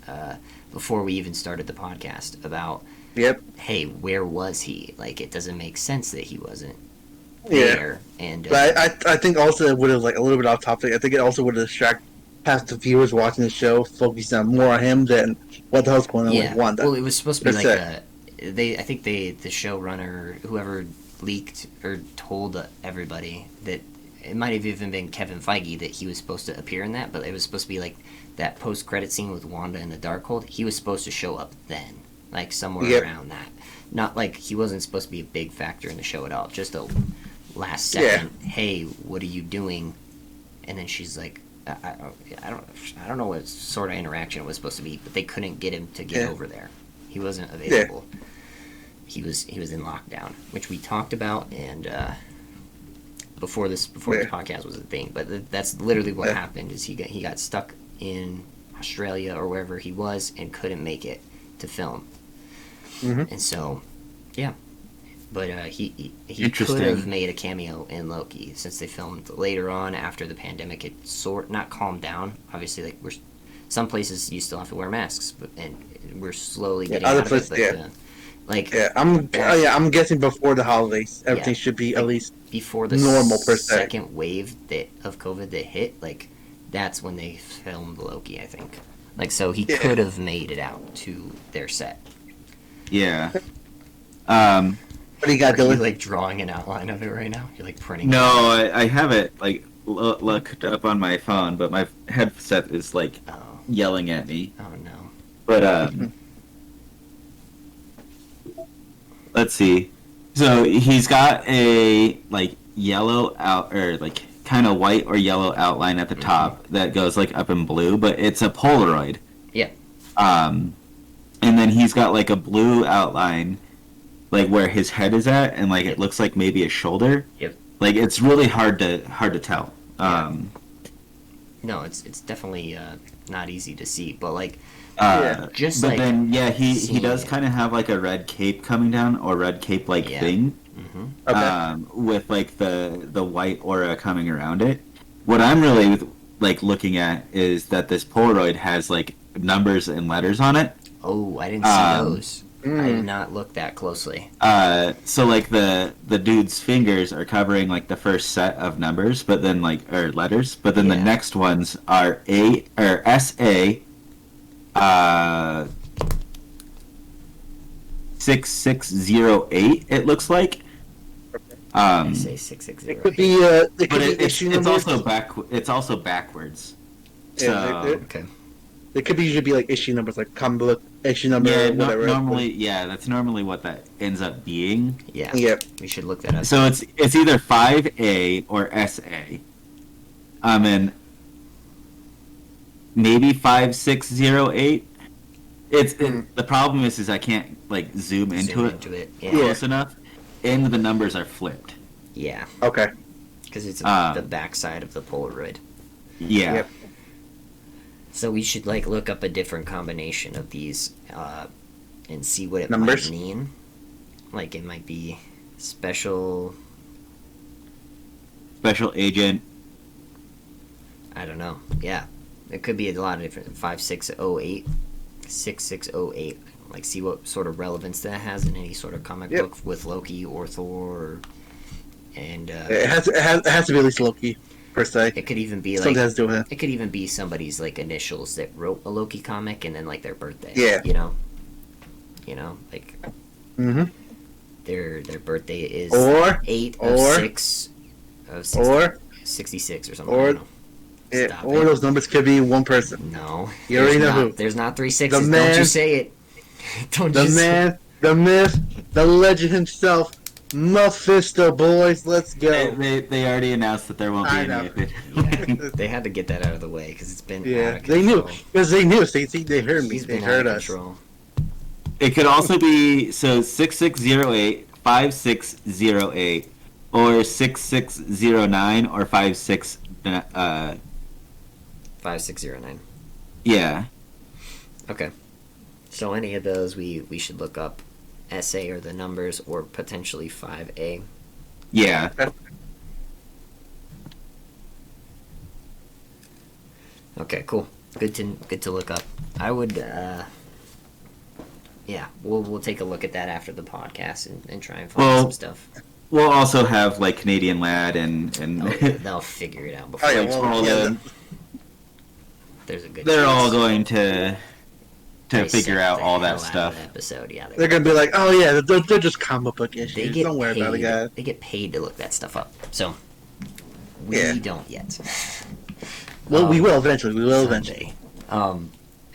Speaker 1: before we even started the podcast about.
Speaker 2: Yep.
Speaker 1: Hey, where was he? Like, it doesn't make sense that he wasn't
Speaker 2: Yeah.
Speaker 1: there. And
Speaker 2: But I think also it would have, like, a little bit off topic. I think it also would have distracted past the viewers watching the show, focusing on more on him than what the hell's going on with Wanda.
Speaker 1: well, it was supposed to be
Speaker 2: Per
Speaker 1: like
Speaker 2: se.
Speaker 1: I think the showrunner, whoever leaked or told everybody that it might have even been Kevin Feige that he was supposed to appear in that, but it was supposed to be like that post-credit scene with Wanda in the Darkhold. He was supposed to show up then, like somewhere
Speaker 2: Yep.
Speaker 1: around that. Not like he wasn't supposed to be a big factor in the show at all. Just a last second, hey, what are you doing? And then she's like, I don't know what sort of interaction it was supposed to be, but they couldn't get him to get over there. He wasn't available. He was in lockdown, which we talked about, and before this podcast was a thing. But that's literally what happened. Is he got stuck in Australia or wherever he was and couldn't make it to film. And so, yeah. But he could have made a cameo in Loki, since they filmed later on after the pandemic had not calmed down. Obviously, like some places you still have to wear masks, and we're slowly getting out of it. But
Speaker 2: I'm guessing before the holidays, everything should be at least
Speaker 1: before the
Speaker 2: normal per se.
Speaker 1: Second wave of COVID that hit. Like that's when they filmed Loki, I think. Like so, he could have made it out to their set.
Speaker 3: Yeah.
Speaker 2: What do you got, Dylan?
Speaker 1: Are you like drawing an outline of it right now? You're like printing.
Speaker 3: No, I have it like looked up on my phone, but my headset is like yelling at me.
Speaker 1: Oh no.
Speaker 3: But let's see. So he's got a like yellow or like kind of white or yellow outline at the top that goes like up in blue, but it's a Polaroid.
Speaker 1: Yeah.
Speaker 3: And then he's got like a blue outline, like where his head is at, and like it looks like maybe a shoulder.
Speaker 1: Yep.
Speaker 3: Like it's really hard to tell.
Speaker 1: No, it's definitely not easy to see, but like just
Speaker 3: but
Speaker 1: like
Speaker 3: then he does kind of have like a red cape coming down or red cape like thing. With like the white aura coming around it. What I'm really like looking at is that this Polaroid has like numbers and letters on it.
Speaker 1: Oh, I didn't see those. I did not look that closely.
Speaker 3: So like the dude's fingers are covering like the first set of numbers, but then like or letters, but then the next ones are A or SA 6608 it looks like.
Speaker 1: SA 6608.
Speaker 2: It could be
Speaker 3: it's also backwards. So
Speaker 1: okay.
Speaker 2: It could usually be like issue numbers, like comic book issue number or whatever.
Speaker 3: That's normally what that ends up being.
Speaker 1: Yeah. We should look that up.
Speaker 3: So it's either 5A or SA. And maybe 5608. The problem is I can't like zoom into it close enough, and the numbers are flipped.
Speaker 1: Yeah.
Speaker 2: Okay.
Speaker 1: Because it's the back side of the Polaroid.
Speaker 3: Yeah.
Speaker 2: Yep.
Speaker 1: So we should like look up a different combination of these and see what it
Speaker 2: numbers
Speaker 1: might mean. Like it might be special agent. I don't know. Yeah, it could be a lot of different 5608, 6608. Like see what sort of relevance that has in any sort of comic book with Loki or Thor. And
Speaker 2: it has to be at least Loki. Per se.
Speaker 1: It could even be like it could even be somebody's like initials that wrote a Loki comic and then like their birthday.
Speaker 2: Yeah.
Speaker 1: You know, like their birthday is 8 of 6 of 66 or something.
Speaker 2: Or those numbers could be one person.
Speaker 1: No,
Speaker 2: you already know who.
Speaker 1: There's not 3 6s. Don't you say it.
Speaker 2: The myth, the legend himself. Mephisto, boys, let's go.
Speaker 3: They already announced that there won't be any of it.
Speaker 1: They had to get that out of the way because it's been out of
Speaker 2: they
Speaker 1: control.
Speaker 2: knew because they knew. They heard me. They heard us.
Speaker 1: Control.
Speaker 3: It could also be 6608, 5608, or 6609 or
Speaker 1: 5609.
Speaker 3: Yeah.
Speaker 1: Okay. So any of those we should look up. SA or the numbers, or potentially 5A.
Speaker 3: Yeah.
Speaker 1: Okay, cool. Good to look up. I would. We'll take a look at that after the podcast and try and find some stuff.
Speaker 3: We'll also have like Canadian Lad and
Speaker 1: they'll figure it out before. There's a good.
Speaker 3: They're all going to figure out all that stuff.
Speaker 1: Episode, yeah.
Speaker 2: They're gonna be like, oh yeah, they're just comic book issues. Don't worry about it, guys.
Speaker 1: They get paid to look that stuff up, so we don't yet.
Speaker 2: Well, we will eventually. Eventually.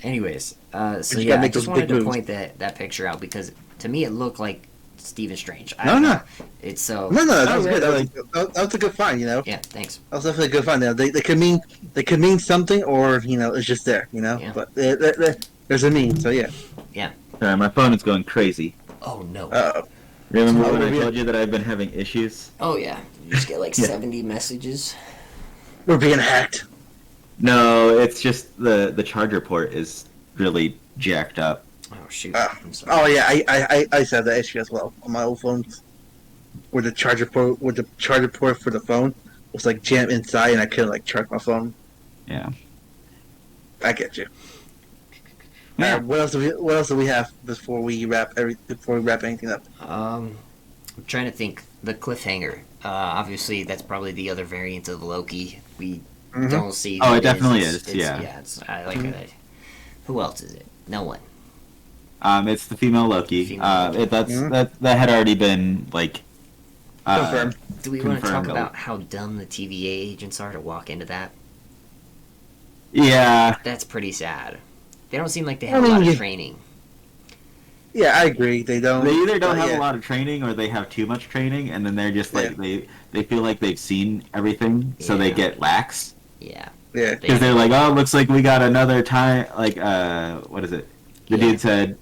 Speaker 1: Anyways, so yeah, I just wanted to point that picture out because to me it looked like Stephen Strange.
Speaker 2: No.
Speaker 1: It's so.
Speaker 2: No, that was
Speaker 3: Oh,
Speaker 2: good.
Speaker 3: really?
Speaker 2: That was a good find.
Speaker 1: Yeah, thanks.
Speaker 2: That was definitely a good find. They could mean something, or it's just there.
Speaker 1: Yeah.
Speaker 2: But there's a mean. So yeah.
Speaker 1: Yeah.
Speaker 3: Sorry, my phone is going crazy.
Speaker 1: Oh no.
Speaker 3: Remember
Speaker 2: Oh,
Speaker 3: when I
Speaker 2: yeah.
Speaker 3: told you that I've been having issues?
Speaker 1: Oh yeah. You just get like
Speaker 3: Yeah.
Speaker 1: 70 messages.
Speaker 2: We're being hacked.
Speaker 3: No, it's just the charger port is really jacked up.
Speaker 1: Oh shoot.
Speaker 2: Oh,
Speaker 1: I'm sorry.
Speaker 2: oh yeah, I used to have that issue as well on my old phones, where the charger port for the phone was like jammed inside, and I couldn't like charge my phone.
Speaker 3: Yeah.
Speaker 2: I get you.
Speaker 3: Yeah.
Speaker 2: What else do we have before we wrap anything up?
Speaker 1: I'm trying to think. The cliffhanger. Obviously, that's probably the other variant of Loki. We don't see.
Speaker 3: Oh,
Speaker 1: who
Speaker 3: it definitely
Speaker 1: It's,
Speaker 3: is, yeah.
Speaker 1: I like it. Who else is it? No one.
Speaker 3: It's the female Loki.
Speaker 1: Female Loki.
Speaker 3: That had already been like
Speaker 2: Confirmed.
Speaker 1: Do we want to talk
Speaker 3: confirmed.
Speaker 1: about how dumb the TVA agents are to walk into that?
Speaker 3: Yeah.
Speaker 1: That's pretty sad. They don't seem like they have a lot of training.
Speaker 2: Yeah, I agree. They don't.
Speaker 3: They either don't have
Speaker 2: yeah.
Speaker 3: a lot of training or they have too much training, and then they're just like they feel like they've seen everything, so they
Speaker 1: Yeah.
Speaker 3: get lax.
Speaker 1: Yeah.
Speaker 2: Yeah.
Speaker 3: Because they're like, oh, looks like we got another time. Like, what is it? The
Speaker 1: Yeah.
Speaker 3: dude said,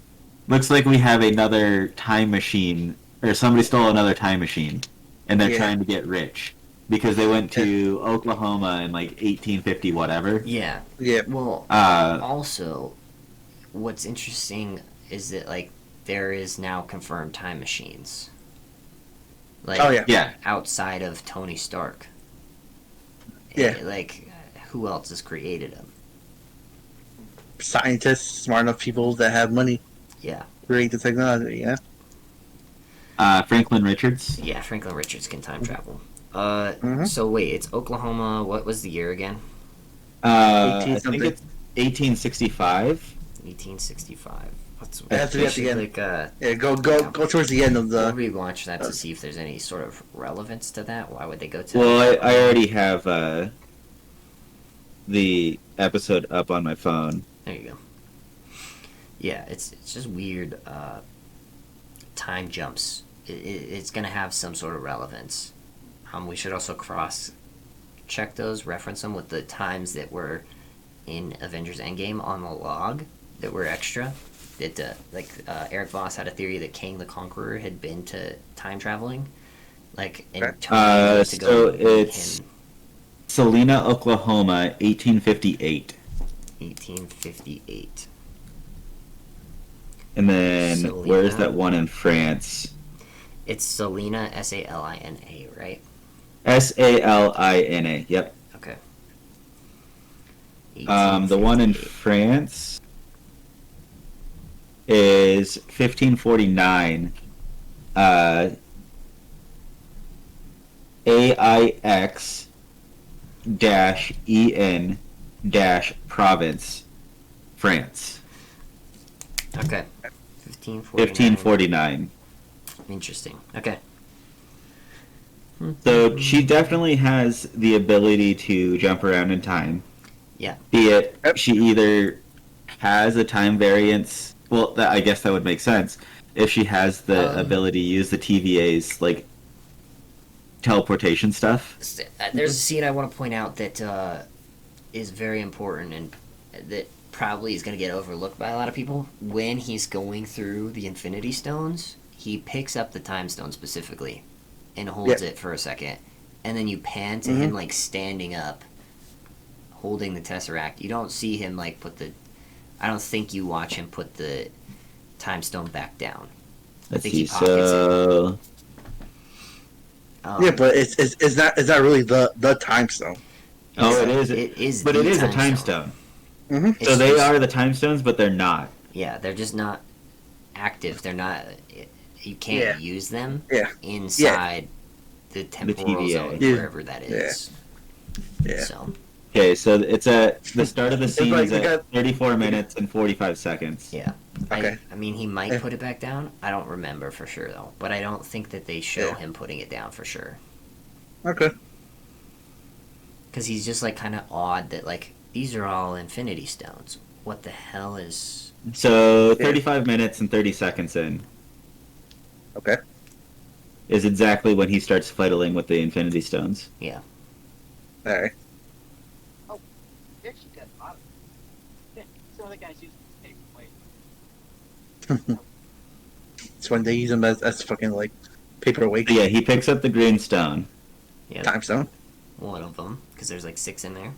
Speaker 3: looks like we have another time machine, or somebody stole another time machine, and they're
Speaker 2: Yeah.
Speaker 3: trying to get rich because they went to Oklahoma in like 1850 whatever.
Speaker 1: Yeah.
Speaker 2: Yeah.
Speaker 1: Well,
Speaker 3: Uh,
Speaker 1: also, what's interesting is that like there is now confirmed time machines. Like,
Speaker 2: Oh yeah.
Speaker 3: yeah.
Speaker 1: outside of Tony Stark.
Speaker 2: Yeah.
Speaker 1: Like, who else has created them?
Speaker 2: Scientists, smart enough people that have money,
Speaker 1: Yeah.
Speaker 2: create the technology. Yeah.
Speaker 3: Franklin Richards.
Speaker 1: Yeah, Franklin Richards can time travel.
Speaker 2: Mhm.
Speaker 1: So wait, it's Oklahoma. What was the year again?
Speaker 3: I
Speaker 2: 18
Speaker 3: think
Speaker 2: something.
Speaker 3: it's 1865.
Speaker 1: 1865. Let's
Speaker 2: It has to be at the end.
Speaker 1: like
Speaker 2: Yeah. Go towards the end of
Speaker 1: we'll
Speaker 2: the.
Speaker 1: rewatch that to see if there's any sort of relevance to that. Why would they go to?
Speaker 3: Well, I already have the episode up on my phone.
Speaker 1: There you go. Yeah, it's just weird. Time jumps. It's gonna have some sort of relevance. We should also cross check those, reference them with the times that were in Avengers Endgame on the log that were extra. That Eric Voss had a theory that Kang the Conqueror had been to time traveling, like and Tony used to go
Speaker 3: so
Speaker 1: meet
Speaker 3: it's
Speaker 1: him.
Speaker 3: Salina, Oklahoma, 1858.
Speaker 1: 1858.
Speaker 3: And then
Speaker 1: Salina.
Speaker 3: where's that one in France?
Speaker 1: It's Salina, Salina, right?
Speaker 3: Salina. Yep.
Speaker 1: Okay.
Speaker 3: The one in
Speaker 1: 1858.
Speaker 3: France is 1549. AIX dash EN dash province, France.
Speaker 1: Okay. 1549.
Speaker 3: 1549.
Speaker 1: Interesting. Okay.
Speaker 3: So she definitely has the ability to jump around in time.
Speaker 1: Yeah.
Speaker 3: Be it she either has a time variance. Well, I guess that would make sense if she has the ability to use the TVA's like teleportation stuff.
Speaker 1: There's a scene I want to point out that is very important and that probably is going to get overlooked by a lot of people. When he's going through the Infinity Stones, he picks up the Time Stone specifically and holds it for a second. And then you pan to him like standing up, holding the Tesseract. You don't see him like I don't think you watch him put the Time Stone back down. I think he pockets it.
Speaker 2: Yeah, but it's not really the time stone.
Speaker 3: Oh, it is.
Speaker 1: It is,
Speaker 3: but
Speaker 1: the
Speaker 3: it is a time stone.
Speaker 2: Mm-hmm.
Speaker 3: So they are the time stones, but they're not.
Speaker 1: Yeah, they're just not active. They're not. You can't use them inside the temporal
Speaker 3: TVA.
Speaker 1: zone,
Speaker 2: Yeah.
Speaker 1: wherever that is.
Speaker 2: Yeah.
Speaker 1: So
Speaker 3: Okay, so it's at the start of the scene
Speaker 2: like
Speaker 3: is
Speaker 2: we
Speaker 3: at
Speaker 2: got-
Speaker 3: 34 minutes and 45 seconds.
Speaker 1: yeah.
Speaker 2: Okay.
Speaker 1: I mean, he might put it back down. I don't remember for sure though, but I don't think that they show
Speaker 2: Yeah.
Speaker 1: him putting it down for sure.
Speaker 2: Okay.
Speaker 1: Because he's just like kind of odd that like these are all Infinity Stones. What the hell is?
Speaker 3: So 35 minutes and 30 seconds in.
Speaker 2: Okay.
Speaker 3: Is exactly when he starts fiddling with the Infinity Stones.
Speaker 1: Yeah.
Speaker 2: All right.
Speaker 4: Oh, they actually got a lot of them. Some of the guys use the same way.
Speaker 2: It's when they use them as fucking like paperweight.
Speaker 3: But yeah, he picks up the green stone.
Speaker 1: Yeah.
Speaker 2: Time stone.
Speaker 1: One of them, because there's like 6 in there.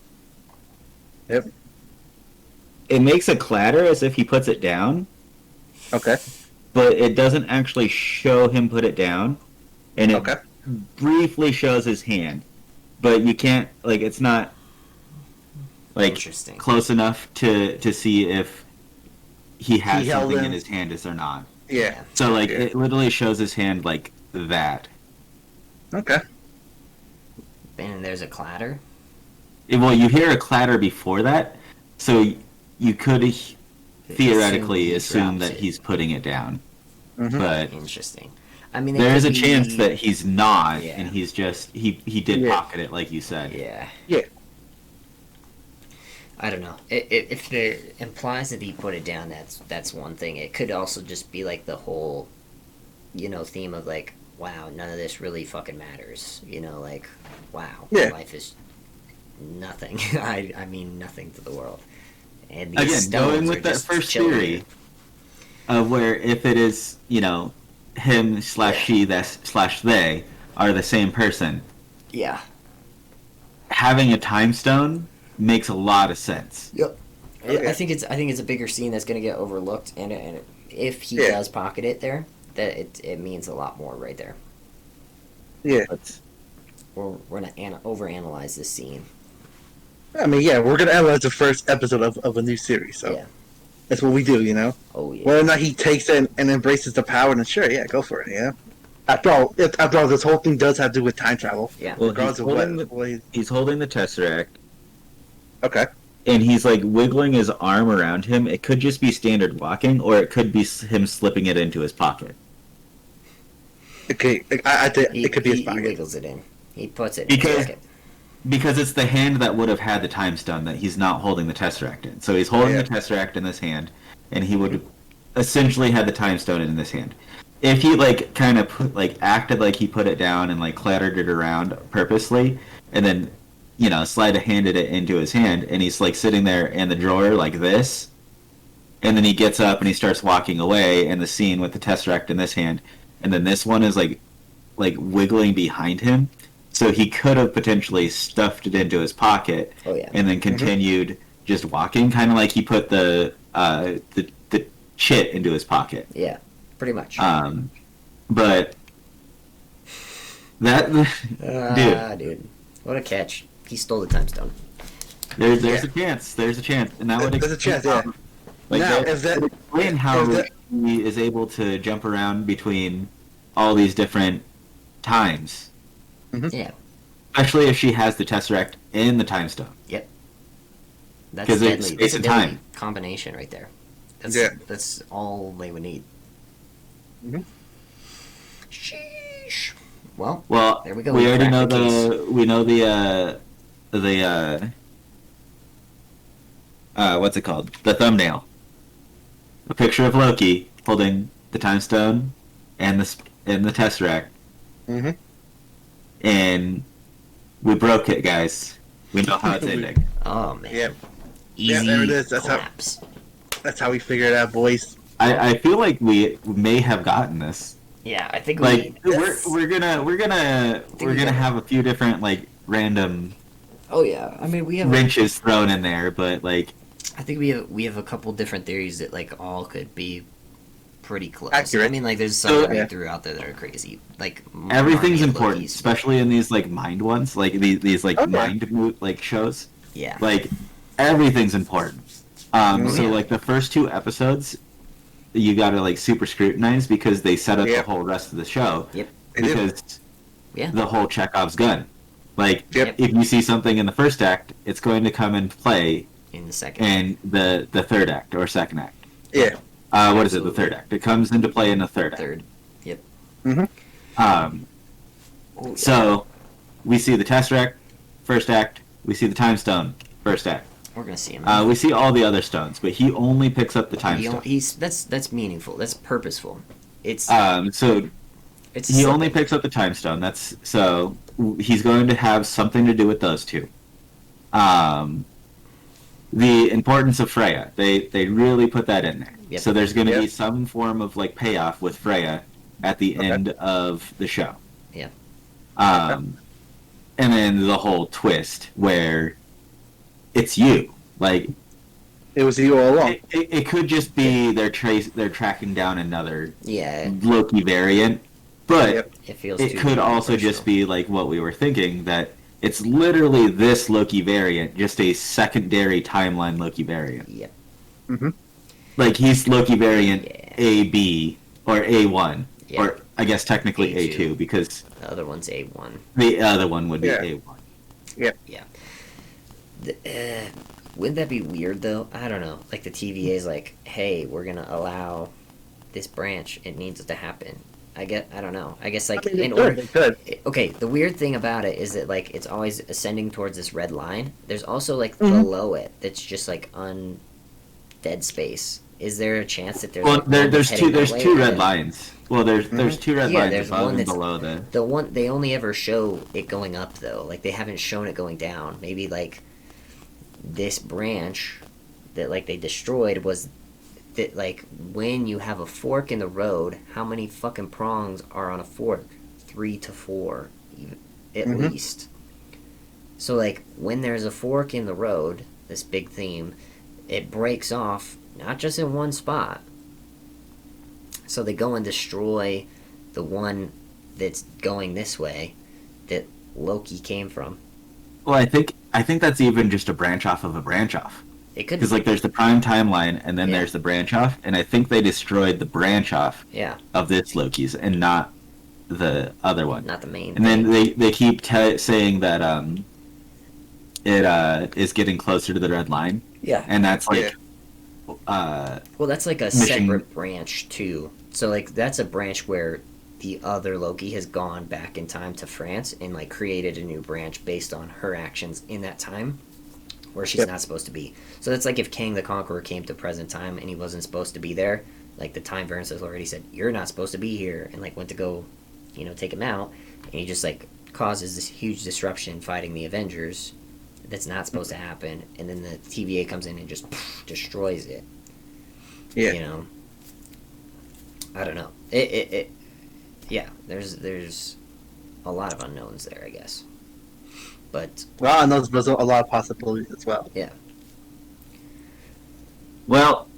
Speaker 2: Yep.
Speaker 3: It makes a clatter as if he puts it down,
Speaker 2: Okay.
Speaker 3: but it doesn't actually show him put it down. And it
Speaker 2: Okay.
Speaker 3: briefly shows his hand. But you can't, like, it's not, like,
Speaker 1: Interesting.
Speaker 3: close enough to see if he has
Speaker 2: He held
Speaker 3: something in
Speaker 2: him.
Speaker 3: his hand or not.
Speaker 2: Yeah.
Speaker 3: So, like,
Speaker 2: Yeah.
Speaker 3: it literally shows his hand like that.
Speaker 2: Okay.
Speaker 1: And there's a clatter.
Speaker 3: Well, you hear a clatter before that, so you could theoretically assume
Speaker 1: drops
Speaker 3: that
Speaker 1: it.
Speaker 3: he's putting it down.
Speaker 2: Mhm.
Speaker 3: But
Speaker 1: Interesting. I mean, it
Speaker 3: there is a
Speaker 1: could be-
Speaker 3: chance that he's not,
Speaker 1: Yeah.
Speaker 3: and he's just he did
Speaker 2: Yeah.
Speaker 3: pocket it like you said.
Speaker 1: Yeah.
Speaker 2: Yeah.
Speaker 1: I don't know. If it implies that he put it down, that's one thing. It could also just be like the whole, theme of like, wow, none of this really fucking matters. Like, wow,
Speaker 2: Yeah.
Speaker 1: life is nothing. I mean nothing to the world. And these
Speaker 3: Again,
Speaker 1: stones
Speaker 3: going
Speaker 1: are
Speaker 3: with that
Speaker 1: just
Speaker 3: first
Speaker 1: chilling
Speaker 3: theory
Speaker 1: here.
Speaker 3: of where if it is him / she / they are the same person,
Speaker 1: Yeah.
Speaker 3: having a time stone makes a lot of sense.
Speaker 1: Yep.
Speaker 2: Okay.
Speaker 1: I think it's a bigger scene that's gonna get overlooked, and if he
Speaker 2: Yeah.
Speaker 1: does pocket it there, that it means a lot more right there.
Speaker 2: Yeah.
Speaker 3: But
Speaker 1: We're gonna overanalyze this scene.
Speaker 2: I mean, yeah, we're gonna analyze the first episode of a new series, so
Speaker 1: Yeah.
Speaker 2: that's what we do,
Speaker 1: Oh yeah.
Speaker 2: Whether or not he takes it and embraces the power, then sure, yeah, go for it, yeah. After all, this whole thing does have to do with time travel.
Speaker 1: Yeah.
Speaker 3: Well,
Speaker 2: Regardless of what
Speaker 3: he's holding the Tesseract,
Speaker 2: okay.
Speaker 3: and he's like wiggling his arm around him. It could just be standard walking, or it could be him slipping it into his pocket.
Speaker 2: Okay, I think it could be his
Speaker 1: He
Speaker 2: pocket.
Speaker 1: wiggles it in. He puts it in his
Speaker 3: Because
Speaker 1: pocket.
Speaker 3: because it's the hand that would have had the time stone that he's not holding the Tesseract in. So he's holding
Speaker 2: Yeah.
Speaker 3: the Tesseract in this hand, and he would essentially had the time stone in this hand. If he kind of acted like he put it down and clattered it around purposely, and then handed it into his hand, and he's sitting there in the drawer like this, and then he gets up and he starts walking away, and the scene with the Tesseract in this hand, and then this one is like wiggling behind him, so he could have potentially stuffed it into his pocket,
Speaker 1: Oh yeah.
Speaker 3: and then continued just walking, kind of like he put the chit into his pocket.
Speaker 1: Yeah. Pretty much.
Speaker 3: But that
Speaker 1: Dude. What a catch. He stole the time stone.
Speaker 3: there's
Speaker 2: Yeah.
Speaker 3: a chance. There's a chance, and that would
Speaker 2: There's a chance, yeah. Now, if that-
Speaker 3: explain how
Speaker 2: if that-
Speaker 3: he is able to jump around between all these different times,
Speaker 1: Yeah.
Speaker 3: especially if she has the Tesseract in the time stone.
Speaker 1: That's
Speaker 3: 'Cause it's
Speaker 1: deadly.
Speaker 3: space
Speaker 1: That's a
Speaker 3: and
Speaker 1: deadly
Speaker 3: time.
Speaker 1: combination right there.
Speaker 2: Yeah.
Speaker 1: That's all they would need.
Speaker 2: Mhm.
Speaker 1: Sheesh. Well,
Speaker 3: Well,
Speaker 1: there we go.
Speaker 3: we already know
Speaker 1: cracked
Speaker 3: what's it called? The thumbnail. A picture of Loki holding the time stone and the Tesseract,
Speaker 2: Mm-hmm.
Speaker 3: and we broke it, guys. We know how it's ending.
Speaker 1: Oh man.
Speaker 2: Yep.
Speaker 1: Easy
Speaker 2: Yeah, there it is. That's how-
Speaker 1: claps.
Speaker 2: That's how we figure it out, boys.
Speaker 3: I feel like we may have gotten this.
Speaker 1: Yeah, I think
Speaker 3: Like
Speaker 1: we.
Speaker 3: we're gonna have a few different random
Speaker 1: Oh yeah. I mean, we have.
Speaker 3: wrenches thrown in there, but
Speaker 1: I think we have a couple different theories that all could be pretty close.
Speaker 2: Accurate.
Speaker 1: I mean, there's some
Speaker 3: So-
Speaker 1: that I
Speaker 2: Yeah.
Speaker 1: threw out there that are crazy.
Speaker 3: everything's
Speaker 1: Marnie and
Speaker 3: important,
Speaker 1: Loki's-
Speaker 3: especially in these mind ones, these
Speaker 2: Okay.
Speaker 3: mind shows.
Speaker 1: Yeah.
Speaker 3: Everything's important. So
Speaker 1: Yeah.
Speaker 3: the first 2 episodes, you gotta super scrutinize because they set up
Speaker 2: Yeah.
Speaker 3: the whole rest of the show.
Speaker 1: Yep.
Speaker 2: They do.
Speaker 3: Because
Speaker 1: Yeah.
Speaker 3: the whole Chekhov's gun.
Speaker 2: Yep.
Speaker 3: If you see something in the first act, it's going to come into play
Speaker 1: In the second.
Speaker 3: in the third act or second act.
Speaker 2: Yeah.
Speaker 3: What is it? The third act. It comes into play in the third act.
Speaker 1: Third. Yep.
Speaker 3: Um,
Speaker 1: Oh, yeah.
Speaker 3: so we see the Tesseract, first act. We see the Time Stone, first act.
Speaker 1: We're gonna see him.
Speaker 3: We see all the other stones, but he only picks up the Time Stone.
Speaker 1: That's meaningful. That's purposeful. It's
Speaker 3: So he only picks up the time stone. That's so he's going to have something to do with those two. The importance of Freya, they really put that in there.
Speaker 1: Yep.
Speaker 3: So there's going to be some form of like payoff with Freya at the end of the show.
Speaker 1: Yeah.
Speaker 3: And then the whole twist where it's you, like
Speaker 2: it was you all along.
Speaker 3: It could just be they're tracking down another Loki variant, but it could also just be like what we were thinking, that it's literally this Loki variant, just a secondary timeline Loki variant.
Speaker 1: Yep.
Speaker 2: Mm-hmm.
Speaker 3: Like he's Loki variant AB or A1, or I guess technically A2 because
Speaker 1: the other one's A1.
Speaker 3: The other one would be A1.
Speaker 2: Yep.
Speaker 1: Yeah. Wouldn't that be weird though? I don't know. Like the TVA is like, hey, we're gonna allow this branch. It needs to happen. I don't know. I guess like in order. Okay, the weird thing about it is that like it's always ascending towards this red line. There's also like below it that's just like dead space. Is there a chance that there's
Speaker 3: there's two red lines. Well, there's two red lines above and below
Speaker 1: the one they only ever show it going up though. Like they haven't shown it going down. Maybe like this branch that like they destroyed was that like when you have a fork in the road, how many fucking prongs are on a fork? 3 to 4 at least. So like when there's a fork in the road, this big theme, it breaks off not just in one spot. So they go and destroy the one that's going this way that Loki came from.
Speaker 3: Well, I think that's even just a branch off of a branch off.
Speaker 1: It could
Speaker 3: because like there's the prime timeline and then there's the branch off, and I think they destroyed the branch off of this Loki's and not the other one.
Speaker 1: Not the main.
Speaker 3: And then they keep saying that it is getting closer to the red line.
Speaker 1: Yeah.
Speaker 3: And that's like
Speaker 1: well, that's like a separate branch too. So like that's a branch where the other Loki has gone back in time to France and like created a new branch based on her actions in that time where she's not supposed to be. So that's like if Kang the Conqueror came to present time and he wasn't supposed to be there, like the time variance has already said you're not supposed to be here, and like went to go, take him out, and he just like causes this huge disruption fighting the Avengers that's not supposed to happen, and then the TVA comes in and just destroys it.
Speaker 2: Yeah.
Speaker 1: I don't know. There's a lot of unknowns there, I guess. But
Speaker 2: well, I know there's a lot of possibilities as well.
Speaker 1: Yeah.
Speaker 3: Well,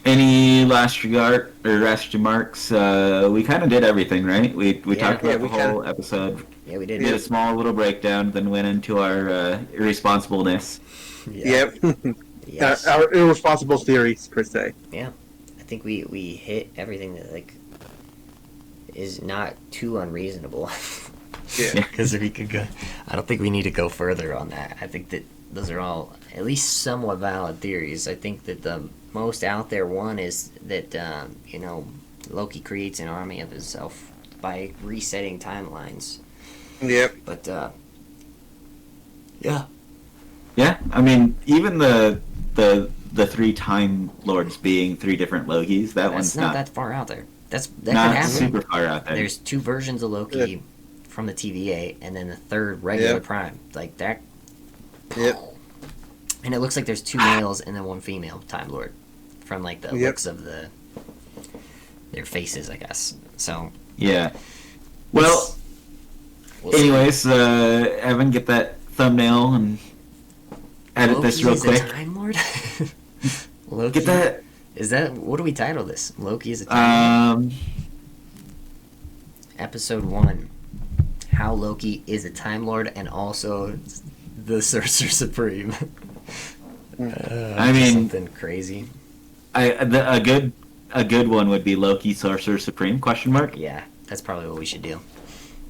Speaker 3: any last remarks? We kind of did everything, right? We talked about the whole episode.
Speaker 1: Yeah, we did.
Speaker 3: We did a small little breakdown, then went into our irresponsibleness.
Speaker 2: Yep. Yes. Our irresponsible theories, per se.
Speaker 1: Yeah. I think we hit everything that like is not too unreasonable.
Speaker 2: Yeah.
Speaker 1: Because if we could go, I don't think we need to go further on that. I think that those are all at least somewhat valid theories. I think that the most out there one is that Loki creates an army of himself by resetting timelines.
Speaker 2: Yep.
Speaker 1: But yeah.
Speaker 3: Yeah, I mean, even the 3 Time Lords being 3 different Lokis, that's
Speaker 1: one's not that far out there. That
Speaker 3: not
Speaker 1: could happen.
Speaker 3: Super far out there.
Speaker 1: There's 2 versions of Loki from the TVA, and then the 3rd regular Prime, like that.
Speaker 2: Yep.
Speaker 1: And it looks like there's 2 males and then 1 female Time Lord, from like the looks of their faces, I guess. So
Speaker 3: yeah. Well, anyways, Evan, get that thumbnail and edit
Speaker 1: Loki
Speaker 3: this real quick.
Speaker 1: A Time Lord? Loki.
Speaker 3: Get that.
Speaker 1: Is that what do we title this? Loki is a Time Lord. Episode 1. How Loki is a Time Lord and also the Sorcerer Supreme.
Speaker 3: I mean,
Speaker 1: something crazy.
Speaker 3: A good one would be Loki Sorcerer Supreme ?
Speaker 1: Yeah, that's probably what we should do.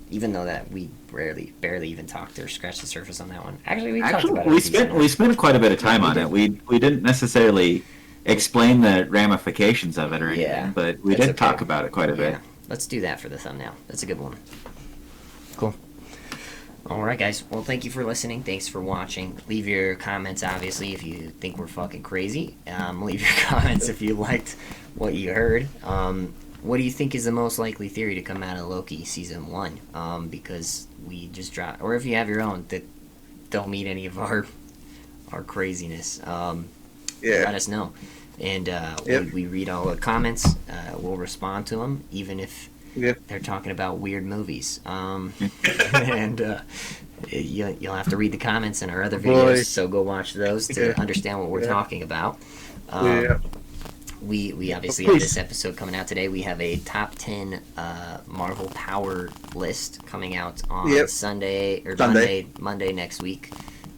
Speaker 1: Even though that we barely even talked or scratched the surface on that one. Actually, we talked about it.
Speaker 3: We spent quite a bit of time on it. We didn't necessarily explain the ramifications of it or anything, but we did talk about it quite a bit.
Speaker 1: Let's do that for the thumbnail. That's a good one. Cool. Alright guys, well thank you for listening, thanks for watching. Leave your comments obviously if you think we're fucking crazy. Leave your comments if you liked what you heard. what do you think is the most likely theory to come out of Loki season 1? Because we just dropped, or if you have your own that don't meet any of our craziness, let us know. And we read all the comments. We'll respond to them, even if they're talking about weird movies. And you'll have to read the comments in our other videos, so go watch those to understand what we're talking about. We obviously have this episode coming out today. We have a top 10 Marvel Power list coming out on Sunday or Monday next week.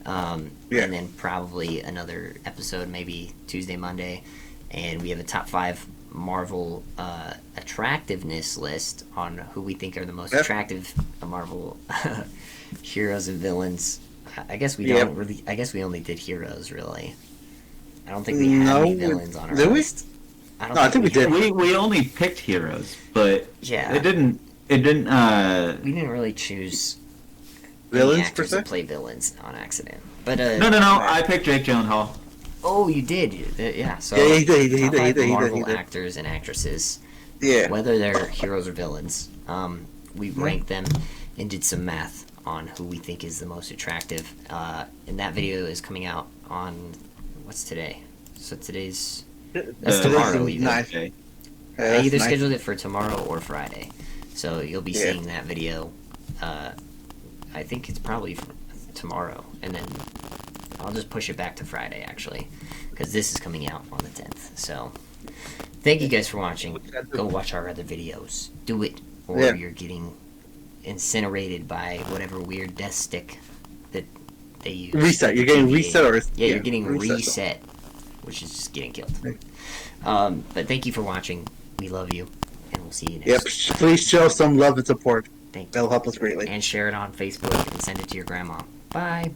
Speaker 1: And then probably another episode maybe Tuesday, Monday. And we have a top 5 Marvel attractiveness list on who we think are the most attractive Marvel heroes and villains. I guess we don't really. I guess we only did heroes, really. I don't think we had any villains on our list.
Speaker 2: I think we did.
Speaker 3: We only picked heroes, but it didn't. We
Speaker 1: didn't really choose
Speaker 2: villains
Speaker 1: actors to play villains on accident. But
Speaker 3: no. I picked Jake Gyllenhaal.
Speaker 1: Oh, you did. Yeah. So
Speaker 2: he did.
Speaker 1: Marvel actors and actresses.
Speaker 2: Yeah.
Speaker 1: Whether they're heroes or villains, we ranked them and did some math on who we think is the most attractive. And that video is coming out on what's today? So that's tomorrow. Either. I either scheduled it for tomorrow or Friday, so you'll be seeing that video. I think it's probably tomorrow, and then I'll just push it back to Friday actually, because this is coming out on the 10th. So thank you guys for watching. Go watch our other videos. Do it, or you're getting incinerated by whatever weird death stick that they use.
Speaker 2: Reset. You're getting reset, or
Speaker 1: you're getting reset, which is just getting killed. But thank you for watching. We love you, and we'll see you next.
Speaker 2: Yep. Please show some love and support.
Speaker 1: Thank you.
Speaker 2: That'll help us greatly.
Speaker 1: And share it on Facebook and send it to your grandma. Bye.